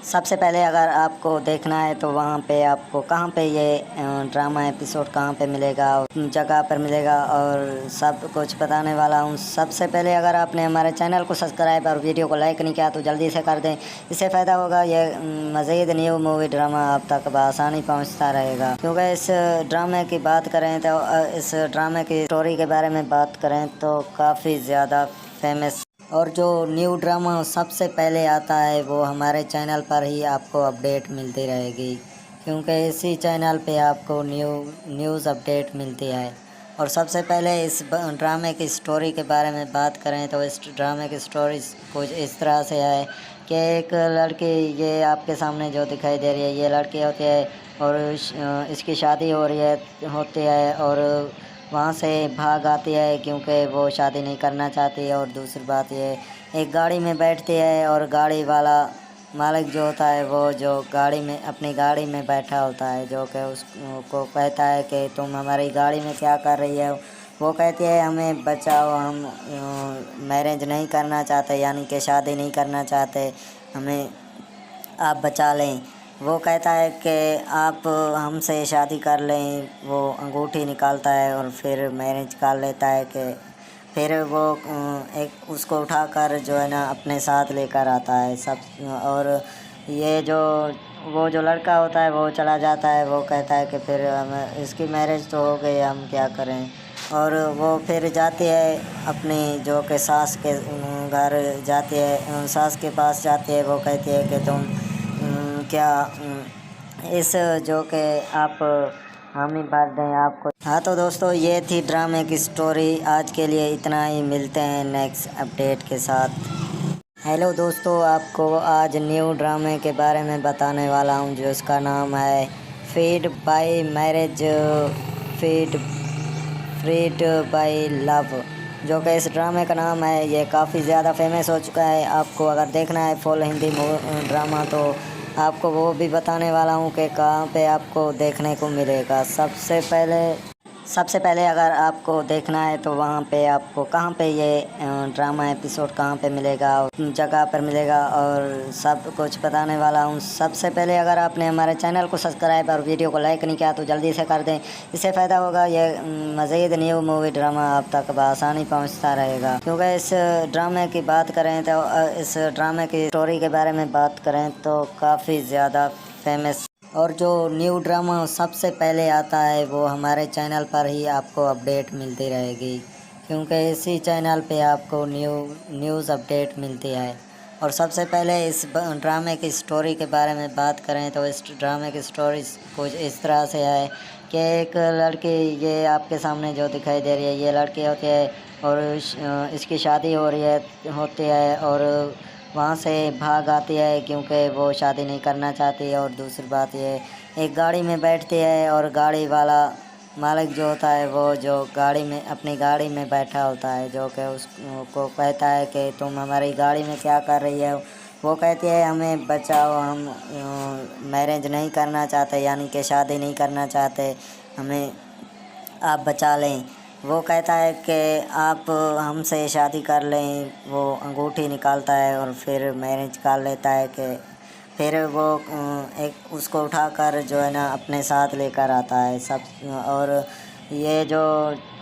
सबसे पहले अगर आपको देखना है तो वहाँ पे आपको कहाँ पे ये ड्रामा एपिसोड कहाँ पे मिलेगा, जगह पर मिलेगा और सब कुछ बताने वाला हूँ। सबसे पहले अगर आपने हमारे चैनल को सब्सक्राइब और वीडियो को लाइक नहीं किया तो जल्दी से कर दें। इससे फ़ायदा होगा, ये मज़ीद न्यू मूवी ड्रामा आप तक बआसानी पहुँचता रहेगा। क्योंकि इस ड्रामे की बात करें तो इस ड्रामे की स्टोरी के बारे में बात करें तो काफ़ी ज़्यादा फेमस और जो न्यू ड्रामा सबसे पहले आता है वो हमारे चैनल पर ही आपको अपडेट मिलती रहेगी। क्योंकि इसी चैनल पे आपको न्यूज़ अपडेट मिलती है। और सबसे पहले इस ड्रामे की स्टोरी के बारे में बात करें तो इस ड्रामे की स्टोरी कुछ इस तरह से है कि एक लड़की, ये आपके सामने जो दिखाई दे रही है ये लड़की होती है और इसकी शादी हो रही होती है और वहाँ से भाग आती है क्योंकि वो शादी नहीं करना चाहती है। और दूसरी बात ये, एक गाड़ी में बैठती है और गाड़ी वाला मालिक जो होता है वो जो गाड़ी में अपनी गाड़ी में बैठा होता है, जो कि उसको कहता है कि तुम हमारी गाड़ी में क्या कर रही है। वो कहती है हमें बचाओ, हम मैरिज नहीं करना चाहते, यानी कि शादी नहीं करना चाहते, हमें आप बचा लें। वो कहता है कि आप हमसे शादी कर लें। वो अंगूठी निकालता है और फिर मैरिज कर लेता है कि फिर वो एक उसको उठाकर जो है ना अपने साथ लेकर आता है सब। और ये जो वो जो लड़का होता है वो चला जाता है। वो कहता है कि फिर हम इसकी मैरिज तो हो गई, हम क्या करें। और वो फिर जाती है अपनी जो कि सास के घर जाती है, सास के पास जाती है। वो कहती है कि तुम क्या इस जो कि आप हामी भर दें आपको। हाँ तो दोस्तों, ये थी ड्रामे की स्टोरी। आज के लिए इतना ही, मिलते हैं नेक्स्ट अपडेट के साथ। हेलो दोस्तों, आपको आज न्यू ड्रामे के बारे में बताने वाला हूँ जो इसका नाम है feed by marriage, feed freed by love, जो कि इस ड्रामे का नाम है। ये काफ़ी ज़्यादा फेमस हो चुका है। आपको अगर देखना है फुल हिंदी ड्रामा तो आपको वो भी बताने वाला हूँ कि कहाँ पे आपको देखने को मिलेगा। सबसे पहले अगर आपको देखना है तो वहाँ पे आपको कहाँ पे ये ड्रामा एपिसोड कहाँ पे मिलेगा, जगह पर मिलेगा और सब कुछ बताने वाला हूँ। सबसे पहले अगर आपने हमारे चैनल को सब्सक्राइब और वीडियो को लाइक नहीं किया तो जल्दी से कर दें। इससे फ़ायदा होगा, ये मज़ीद न्यू मूवी ड्रामा आप तक बआसानी पहुँचता रहेगा। क्योंकि इस ड्रामे की बात करें तो इस ड्रामे की स्टोरी के बारे में बात करें तो काफ़ी ज़्यादा फेमस और जो न्यू ड्रामा सबसे पहले आता है वो हमारे चैनल पर ही आपको अपडेट मिलती रहेगी। क्योंकि इसी चैनल पे आपको न्यूज़ अपडेट मिलती है। और सबसे पहले इस ड्रामे की स्टोरी के बारे में बात करें तो इस ड्रामे की स्टोरी कुछ इस तरह से है कि एक लड़की, ये आपके सामने जो दिखाई दे रही है ये लड़की होती है और इसकी शादी हो रही होती है और वहाँ से भाग आती है क्योंकि वो शादी नहीं करना चाहती है। और दूसरी बात ये, एक गाड़ी में बैठती है और गाड़ी वाला मालिक जो होता है वो जो गाड़ी में अपनी गाड़ी में बैठा होता है, जो कि उसको कहता है कि तुम हमारी गाड़ी में क्या कर रही है। वो कहती है हमें बचाओ, हम मैरिज नहीं करना चाहते, यानी कि शादी नहीं करना चाहते, हमें आप बचा लें। वो कहता है कि आप हमसे शादी कर लें। वो अंगूठी निकालता है और फिर मैरिज कर लेता है कि फिर वो एक उसको उठाकर जो है ना अपने साथ लेकर आता है सब। और ये जो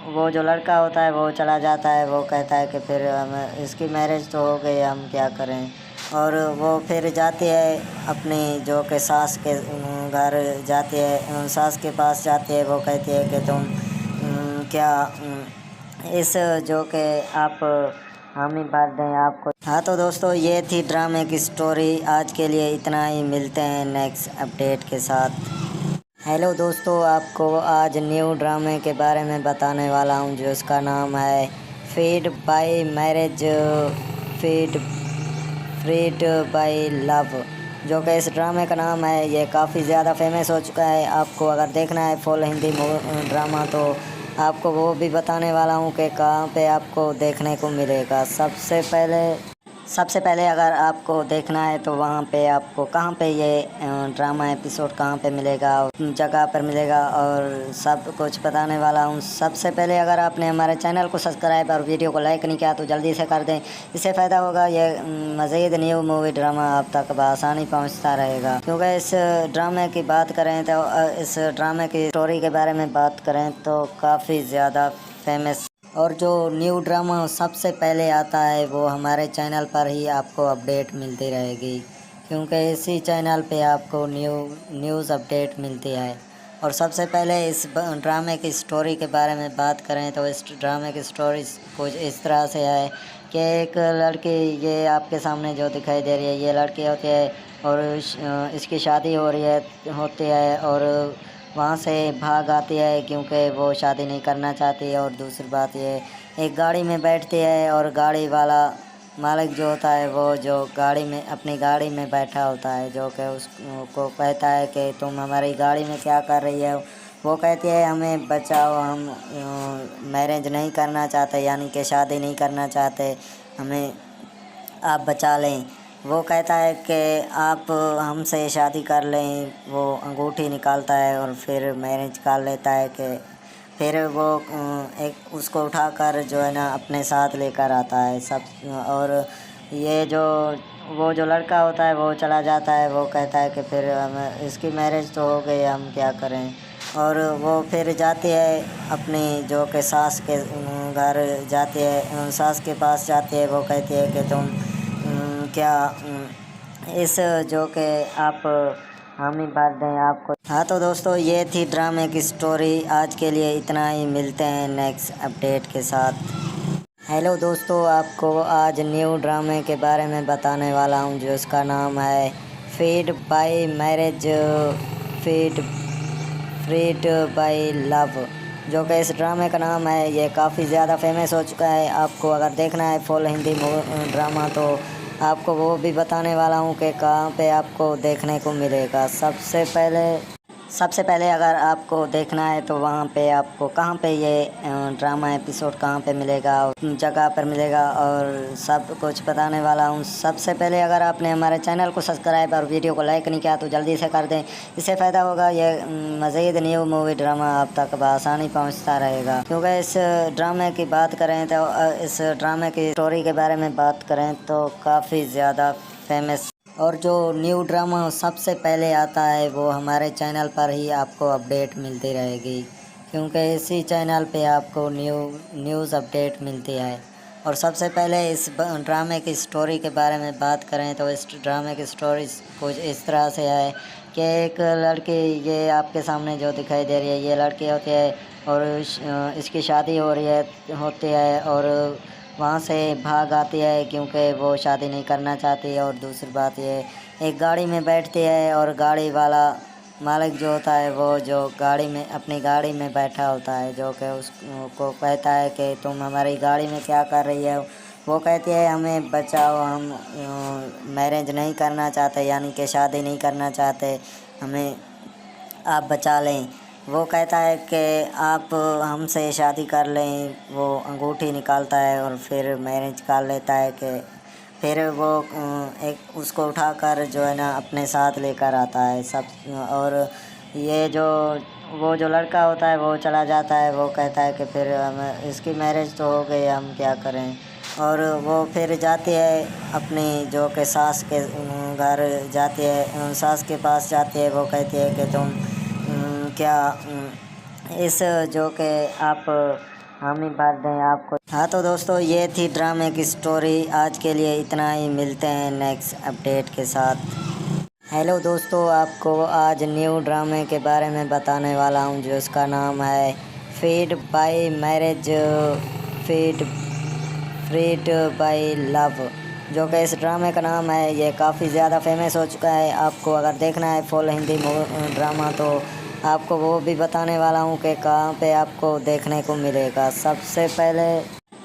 वो जो लड़का होता है वो चला जाता है। वो कहता है कि फिर हम इसकी मैरिज तो हो गई, हम क्या करें। और वो फिर जाती है अपनी जो कि सास के घर जाती है, सास के पास जाती है। वो कहती है कि तुम क्या इस जो कि आप हामी भर दें आपको। हाँ तो दोस्तों, ये थी ड्रामे की स्टोरी। आज के लिए इतना ही, मिलते हैं नेक्स्ट अपडेट के साथ। हेलो दोस्तों, आपको आज न्यू ड्रामे के बारे में बताने वाला हूँ जो इसका नाम है feed by marriage, feed freed by love, जो कि इस ड्रामे का नाम है। ये काफ़ी ज़्यादा फेमस हो चुका है। आपको अगर देखना है फुल हिंदी ड्रामा तो आपको वो भी बताने वाला हूँ कि कहाँ पे आपको देखने को मिलेगा। सबसे पहले अगर आपको देखना है तो वहाँ पे आपको कहाँ पे ये ड्रामा एपिसोड कहाँ पे मिलेगा, जगह पर मिलेगा और सब कुछ बताने वाला हूँ। सबसे पहले अगर आपने हमारे चैनल को सब्सक्राइब और वीडियो को लाइक नहीं किया तो जल्दी से कर दें। इससे फ़ायदा होगा, ये मज़ीद न्यू मूवी ड्रामा आप तक बआसानी पहुँचता रहेगा। क्योंकि इस ड्रामे की बात करें तो इस ड्रामे की स्टोरी के बारे में बात करें तो काफ़ी ज़्यादा फेमस और जो न्यू ड्रामा सबसे पहले आता है वो हमारे चैनल पर ही आपको अपडेट मिलती रहेगी। क्योंकि इसी चैनल पे आपको न्यूज़ अपडेट मिलती है। और सबसे पहले इस ड्रामे की स्टोरी के बारे में बात करें तो इस ड्रामे की स्टोरी कुछ इस तरह से है कि एक लड़की, ये आपके सामने जो दिखाई दे रही है ये लड़की होती है और इसकी शादी होती है और वहाँ से भाग आती है क्योंकि वो शादी नहीं करना चाहती है। और दूसरी बात ये एक गाड़ी में बैठती है और गाड़ी वाला मालिक जो होता है वो जो गाड़ी में अपनी गाड़ी में बैठा होता है, जो कि उसको कहता है कि तुम हमारी गाड़ी में क्या कर रही है। वो कहती है हमें बचाओ, हम मैरिज नहीं करना चाहते, यानी कि शादी नहीं करना चाहते, हमें आप बचा लें। वो कहता है कि आप हमसे शादी कर लें। वो अंगूठी निकालता है और फिर मैरिज कर लेता है कि फिर वो एक उसको उठाकर जो है ना अपने साथ लेकर आता है सब। और ये वो जो लड़का होता है वो चला जाता है। वो कहता है कि फिर हम इसकी मैरिज तो हो गई, हम क्या करें। और वो फिर जाती है अपनी जो कि सास के घर जाती है, सास के पास जाती है। वो कहती है कि तुम क्या इस जो कि आप हामी भर दें आपको। हाँ तो दोस्तों, ये थी ड्रामे की स्टोरी। आज के लिए इतना ही, मिलते हैं नेक्स्ट अपडेट के साथ। हेलो दोस्तों, आपको आज न्यू ड्रामे के बारे में बताने वाला हूँ जो इसका नाम है feed by marriage, freed by love, जो कि इस ड्रामे का नाम है। ये काफ़ी ज़्यादा फेमस हो चुका है। आपको अगर देखना है फुल हिंदी ड्रामा तो आपको वो भी बताने वाला हूँ कि कहाँ पे आपको देखने को मिलेगा। सबसे पहले अगर आपको देखना है तो वहाँ पे आपको कहाँ पे ये ड्रामा एपिसोड कहाँ पे मिलेगा, जगह पर मिलेगा और सब कुछ बताने वाला हूँ। सबसे पहले अगर आपने हमारे चैनल को सब्सक्राइब और वीडियो को लाइक नहीं किया तो जल्दी से कर दें। इससे फ़ायदा होगा, ये मज़ीद न्यू मूवी ड्रामा आप तक बआसानी पहुँचता रहेगा। क्योंकि इस ड्रामे की बात करें तो इस ड्रामे की स्टोरी के बारे में बात करें तो काफ़ी ज़्यादा फेमस और जो न्यू ड्रामा सबसे पहले आता है वो हमारे चैनल पर ही आपको अपडेट मिलती रहेगी। क्योंकि इसी चैनल पे आपको न्यूज़ अपडेट मिलती है। और सबसे पहले इस ड्रामे की स्टोरी के बारे में बात करें तो इस ड्रामे की स्टोरी कुछ इस तरह से है कि एक लड़की, ये आपके सामने जो दिखाई दे रही है ये लड़की होती है और इसकी शादी होती है और वहाँ से भाग आती है क्योंकि वो शादी नहीं करना चाहती है। और दूसरी बात ये एक गाड़ी में बैठती है और गाड़ी वाला मालिक जो होता है वो जो गाड़ी में अपनी गाड़ी में बैठा होता है, जो कि उसको कहता है कि तुम हमारी गाड़ी में क्या कर रही है। वो कहती है हमें बचाओ, हम मैरिज नहीं करना चाहते, यानी कि शादी नहीं करना चाहते, हमें आप बचा लें। वो कहता है कि आप हमसे शादी कर लें। वो अंगूठी निकालता है और फिर मैरिज कर लेता है कि फिर वो एक उसको उठाकर जो है ना अपने साथ लेकर आता है सब। और ये वो जो लड़का होता है वो चला जाता है। वो कहता है कि फिर हम इसकी मैरिज तो हो गई, हम क्या करें। और वो फिर जाती है अपनी जो कि सास के घर जाती है, सास के पास जाती है। वो कहती है कि तुम क्या इस जो कि आप हामी भर दें आपको। हाँ तो दोस्तों, ये थी ड्रामे की स्टोरी। आज के लिए इतना ही, मिलते हैं नेक्स्ट अपडेट के साथ। हेलो दोस्तों, आपको आज न्यू ड्रामे के बारे में बताने वाला हूँ जो इसका नाम है feed by marriage, freed by love, जो कि इस ड्रामे का नाम है। ये काफ़ी ज़्यादा फेमस हो चुका है। आपको अगर देखना है फुल हिंदी ड्रामा तो आपको वो भी बताने वाला हूँ कि कहाँ पे आपको देखने को मिलेगा। सबसे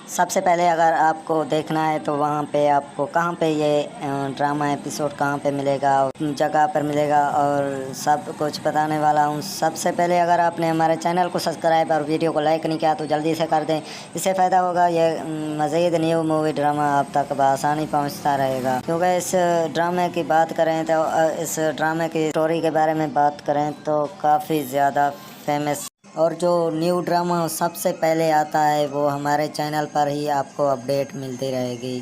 सबसे पहले अगर आपको देखना है तो वहाँ पे आपको कहाँ पे ये ड्रामा एपिसोड कहाँ पे मिलेगा, जगह पर मिलेगा और सब कुछ बताने वाला हूँ। सबसे पहले अगर आपने हमारे चैनल को सब्सक्राइब और वीडियो को लाइक नहीं किया तो जल्दी से कर दें। इससे फ़ायदा होगा, ये मज़ीद न्यू मूवी ड्रामा आप तक बआसानी पहुँचता रहेगा। क्योंकि इस ड्रामे की बात करें तो इस ड्रामे की स्टोरी के बारे में बात करें तो काफ़ी ज़्यादा फेमस और जो न्यू ड्रामा सबसे पहले आता है वो हमारे चैनल पर ही आपको अपडेट मिलती रहेगी।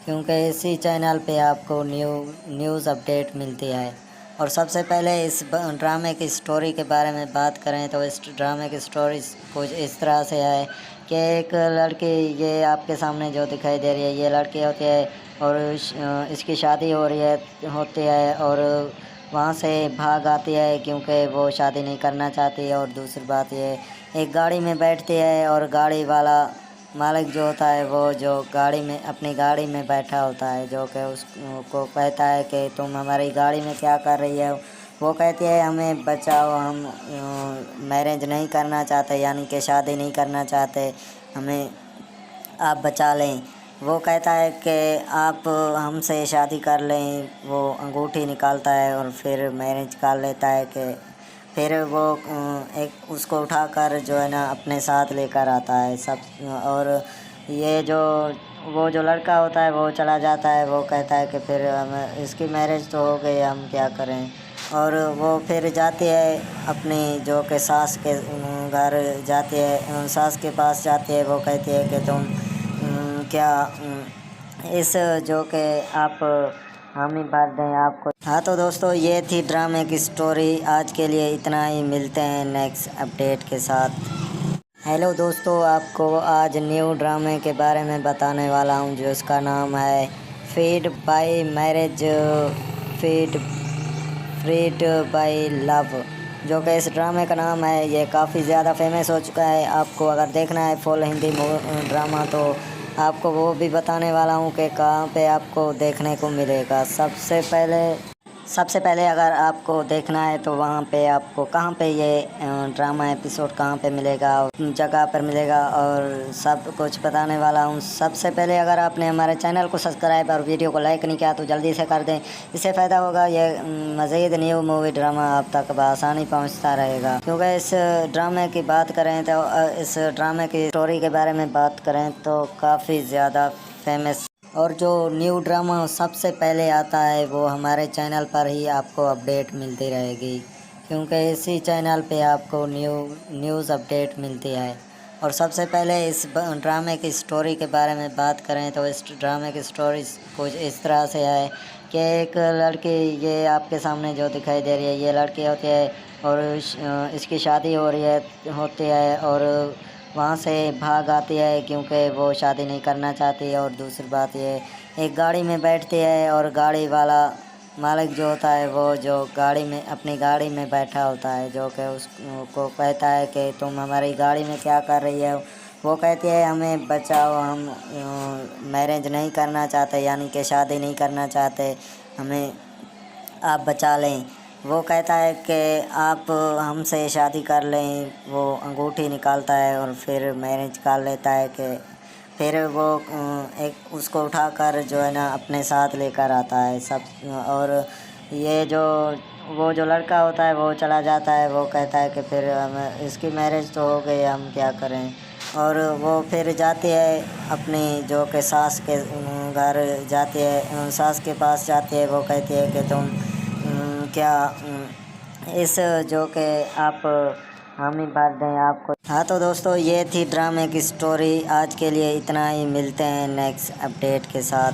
क्योंकि इसी चैनल पे आपको न्यूज़ अपडेट मिलती है। और सबसे पहले इस ड्रामे की स्टोरी के बारे में बात करें तो इस ड्रामे की स्टोरी कुछ इस तरह से है कि एक लड़की, ये आपके सामने जो दिखाई दे रही है ये लड़की होती है और इसकी शादी हो रही होती है और वहाँ से भाग आती है क्योंकि वो शादी नहीं करना चाहती। और दूसरी बात ये, एक गाड़ी में बैठती है और गाड़ी वाला मालिक जो होता है वो जो गाड़ी में अपनी गाड़ी में बैठा होता है, जो कि उसको कहता है कि तुम हमारी गाड़ी में क्या कर रही है। वो कहती है हमें बचाओ, हम मैरिज नहीं करना चाहते, यानी कि शादी नहीं करना चाहते, हमें आप बचा लें। वो कहता है कि आप हमसे शादी कर लें। वो अंगूठी निकालता है और फिर मैरिज कर लेता है कि फिर वो एक उसको उठाकर जो है ना अपने साथ लेकर आता है सब। और ये वो जो लड़का होता है वो चला जाता है। वो कहता है कि फिर हम इसकी मैरिज तो हो गई, हम क्या करें। और वो फिर जाती है अपनी जो कि सास के घर जाती है, सास के पास जाती है। वो कहती है कि तुम क्या इस जो कि आप हामी भर दें आपको। हाँ तो दोस्तों, ये थी ड्रामे की स्टोरी। आज के लिए इतना ही, मिलते हैं नेक्स्ट अपडेट के साथ। हेलो दोस्तों, आपको आज न्यू ड्रामे के बारे में बताने वाला हूँ जो उसका नाम है feed by marriage, feed freed by love, जो कि इस ड्रामे का नाम है। ये काफ़ी ज़्यादा फेमस हो चुका है। आपको अगर देखना है फुल हिंदी ड्रामा तो आपको वो भी बताने वाला हूँ कि कहाँ पे आपको देखने को मिलेगा। सबसे पहले अगर आपको देखना है तो वहाँ पे आपको कहाँ पे ये ड्रामा एपिसोड कहाँ पे मिलेगा, जगह पर मिलेगा और सब कुछ बताने वाला हूँ। सबसे पहले अगर आपने हमारे चैनल को सब्सक्राइब और वीडियो को लाइक नहीं किया तो जल्दी से कर दें। इससे फ़ायदा होगा, ये मज़ीद न्यू मूवी ड्रामा आप तक बआसानी पहुँचता रहेगा। क्योंकि इस ड्रामे की बात करें तो इस ड्रामे की स्टोरी के बारे में बात करें तो काफ़ी ज़्यादा फेमस और जो न्यू ड्रामा सबसे पहले आता है वो हमारे चैनल पर ही आपको अपडेट मिलती रहेगी। क्योंकि इसी चैनल पे आपको न्यूज़ अपडेट मिलती है। और सबसे पहले इस ड्रामे की स्टोरी के बारे में बात करें तो इस ड्रामे की स्टोरी कुछ इस तरह से है कि एक लड़की, ये आपके सामने जो दिखाई दे रही है ये लड़की होती है और इसकी शादी होती है और वहाँ से भाग आती है क्योंकि वो शादी नहीं करना चाहती। और दूसरी बात ये, एक गाड़ी में बैठती है और गाड़ी वाला मालिक जो होता है वो जो गाड़ी में अपनी गाड़ी में बैठा होता है, जो कि उसको कहता है कि तुम हमारी गाड़ी में क्या कर रही है। वो कहती है हमें बचाओ, हम मैरिज नहीं करना चाहते, यानी कि शादी नहीं करना चाहते, हमें आप बचा लें। वो कहता है कि आप हमसे शादी कर लें। वो अंगूठी निकालता है और फिर मैरिज कर लेता है कि फिर वो एक उसको उठाकर जो है ना अपने साथ लेकर आता है सब। और ये वो जो लड़का होता है वो चला जाता है। वो कहता है कि फिर हम इसकी मैरिज तो हो गई, हम क्या करें। और वो फिर जाती है अपनी जो कि सास के घर जाती है, सास के पास जाती है। वो कहती है कि तुम क्या इस जो कि आप हामी भर दें आपको। हाँ तो दोस्तों, ये थी ड्रामे की स्टोरी। आज के लिए इतना ही, मिलते हैं नेक्स्ट अपडेट के साथ।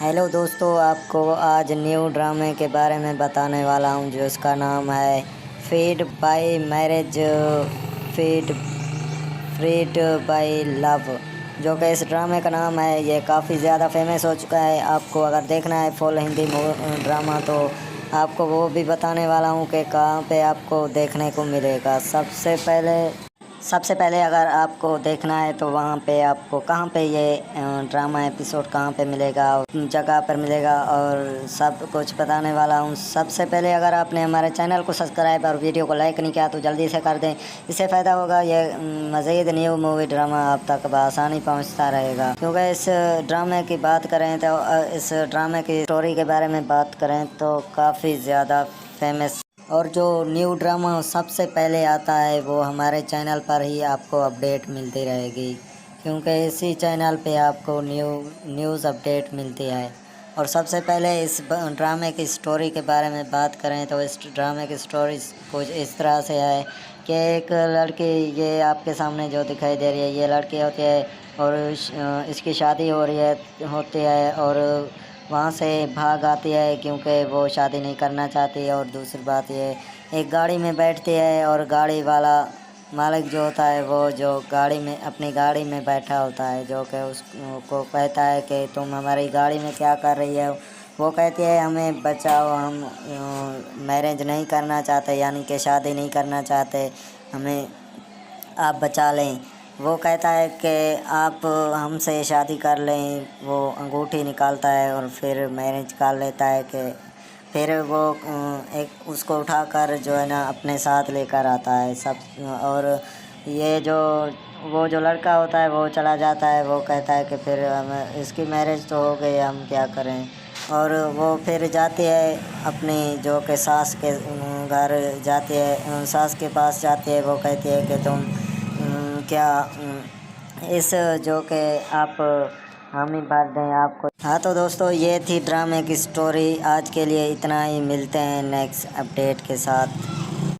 हेलो दोस्तों, आपको आज न्यू ड्रामे के बारे में बताने वाला हूँ जो उसका नाम है feed by marriage, feed freed by love, जो कि इस ड्रामे का नाम है। ये काफ़ी ज़्यादा फेमस हो चुका है। आपको अगर देखना है फुल हिंदी ड्रामा तो आपको वो भी बताने वाला हूँ कि कहाँ पे आपको देखने को मिलेगा। सबसे पहले अगर आपको देखना है तो वहाँ पे आपको कहाँ पे ये ड्रामा एपिसोड कहाँ पे मिलेगा, जगह पर मिलेगा और सब कुछ बताने वाला हूँ। सबसे पहले अगर आपने हमारे चैनल को सब्सक्राइब और वीडियो को लाइक नहीं किया तो जल्दी से कर दें। इससे फ़ायदा होगा, ये मज़ीद न्यू मूवी ड्रामा आप तक बआसानी पहुँचता रहेगा। क्योंकि इस ड्रामे की बात करें तो इस ड्रामे की स्टोरी के बारे में बात करें तो काफ़ी ज़्यादा फेमस और जो न्यू ड्रामा सबसे पहले आता है वो हमारे चैनल पर ही आपको अपडेट मिलती रहेगी। क्योंकि इसी चैनल पे आपको न्यूज़ अपडेट मिलती है। और सबसे पहले इस ड्रामे की स्टोरी के बारे में बात करें तो इस ड्रामे की स्टोरी कुछ इस तरह से है कि एक लड़की, ये आपके सामने जो दिखाई दे रही है ये लड़की होती है और इसकी शादी हो रही होती है और वहाँ से भाग आती है क्योंकि वो शादी नहीं करना चाहती। और दूसरी बात ये, एक गाड़ी में बैठती है और गाड़ी वाला मालिक जो होता है वो जो गाड़ी में अपनी गाड़ी में बैठा होता है, जो कि उसको कहता है कि तुम हमारी गाड़ी में क्या कर रही है। वो कहती है हमें बचाओ, हम मैरिज नहीं करना चाहते, यानी कि शादी नहीं करना चाहते, हमें आप बचा लें। वो कहता है कि आप हमसे शादी कर लें। वो अंगूठी निकालता है और फिर मैरिज कर लेता है कि फिर वो एक उसको उठाकर जो है ना अपने साथ लेकर आता है सब। और ये वो जो लड़का होता है वो चला जाता है। वो कहता है कि फिर हम इसकी मैरिज तो हो गई, हम क्या करें। और वो फिर जाती है अपनी जो कि सास के घर जाती है, सास के पास जाती है। वो कहती है कि तुम क्या इस जो कि आप हामी भर दें आपको। हाँ तो दोस्तों, ये थी ड्रामे की स्टोरी। आज के लिए इतना ही, मिलते हैं नेक्स्ट अपडेट के साथ।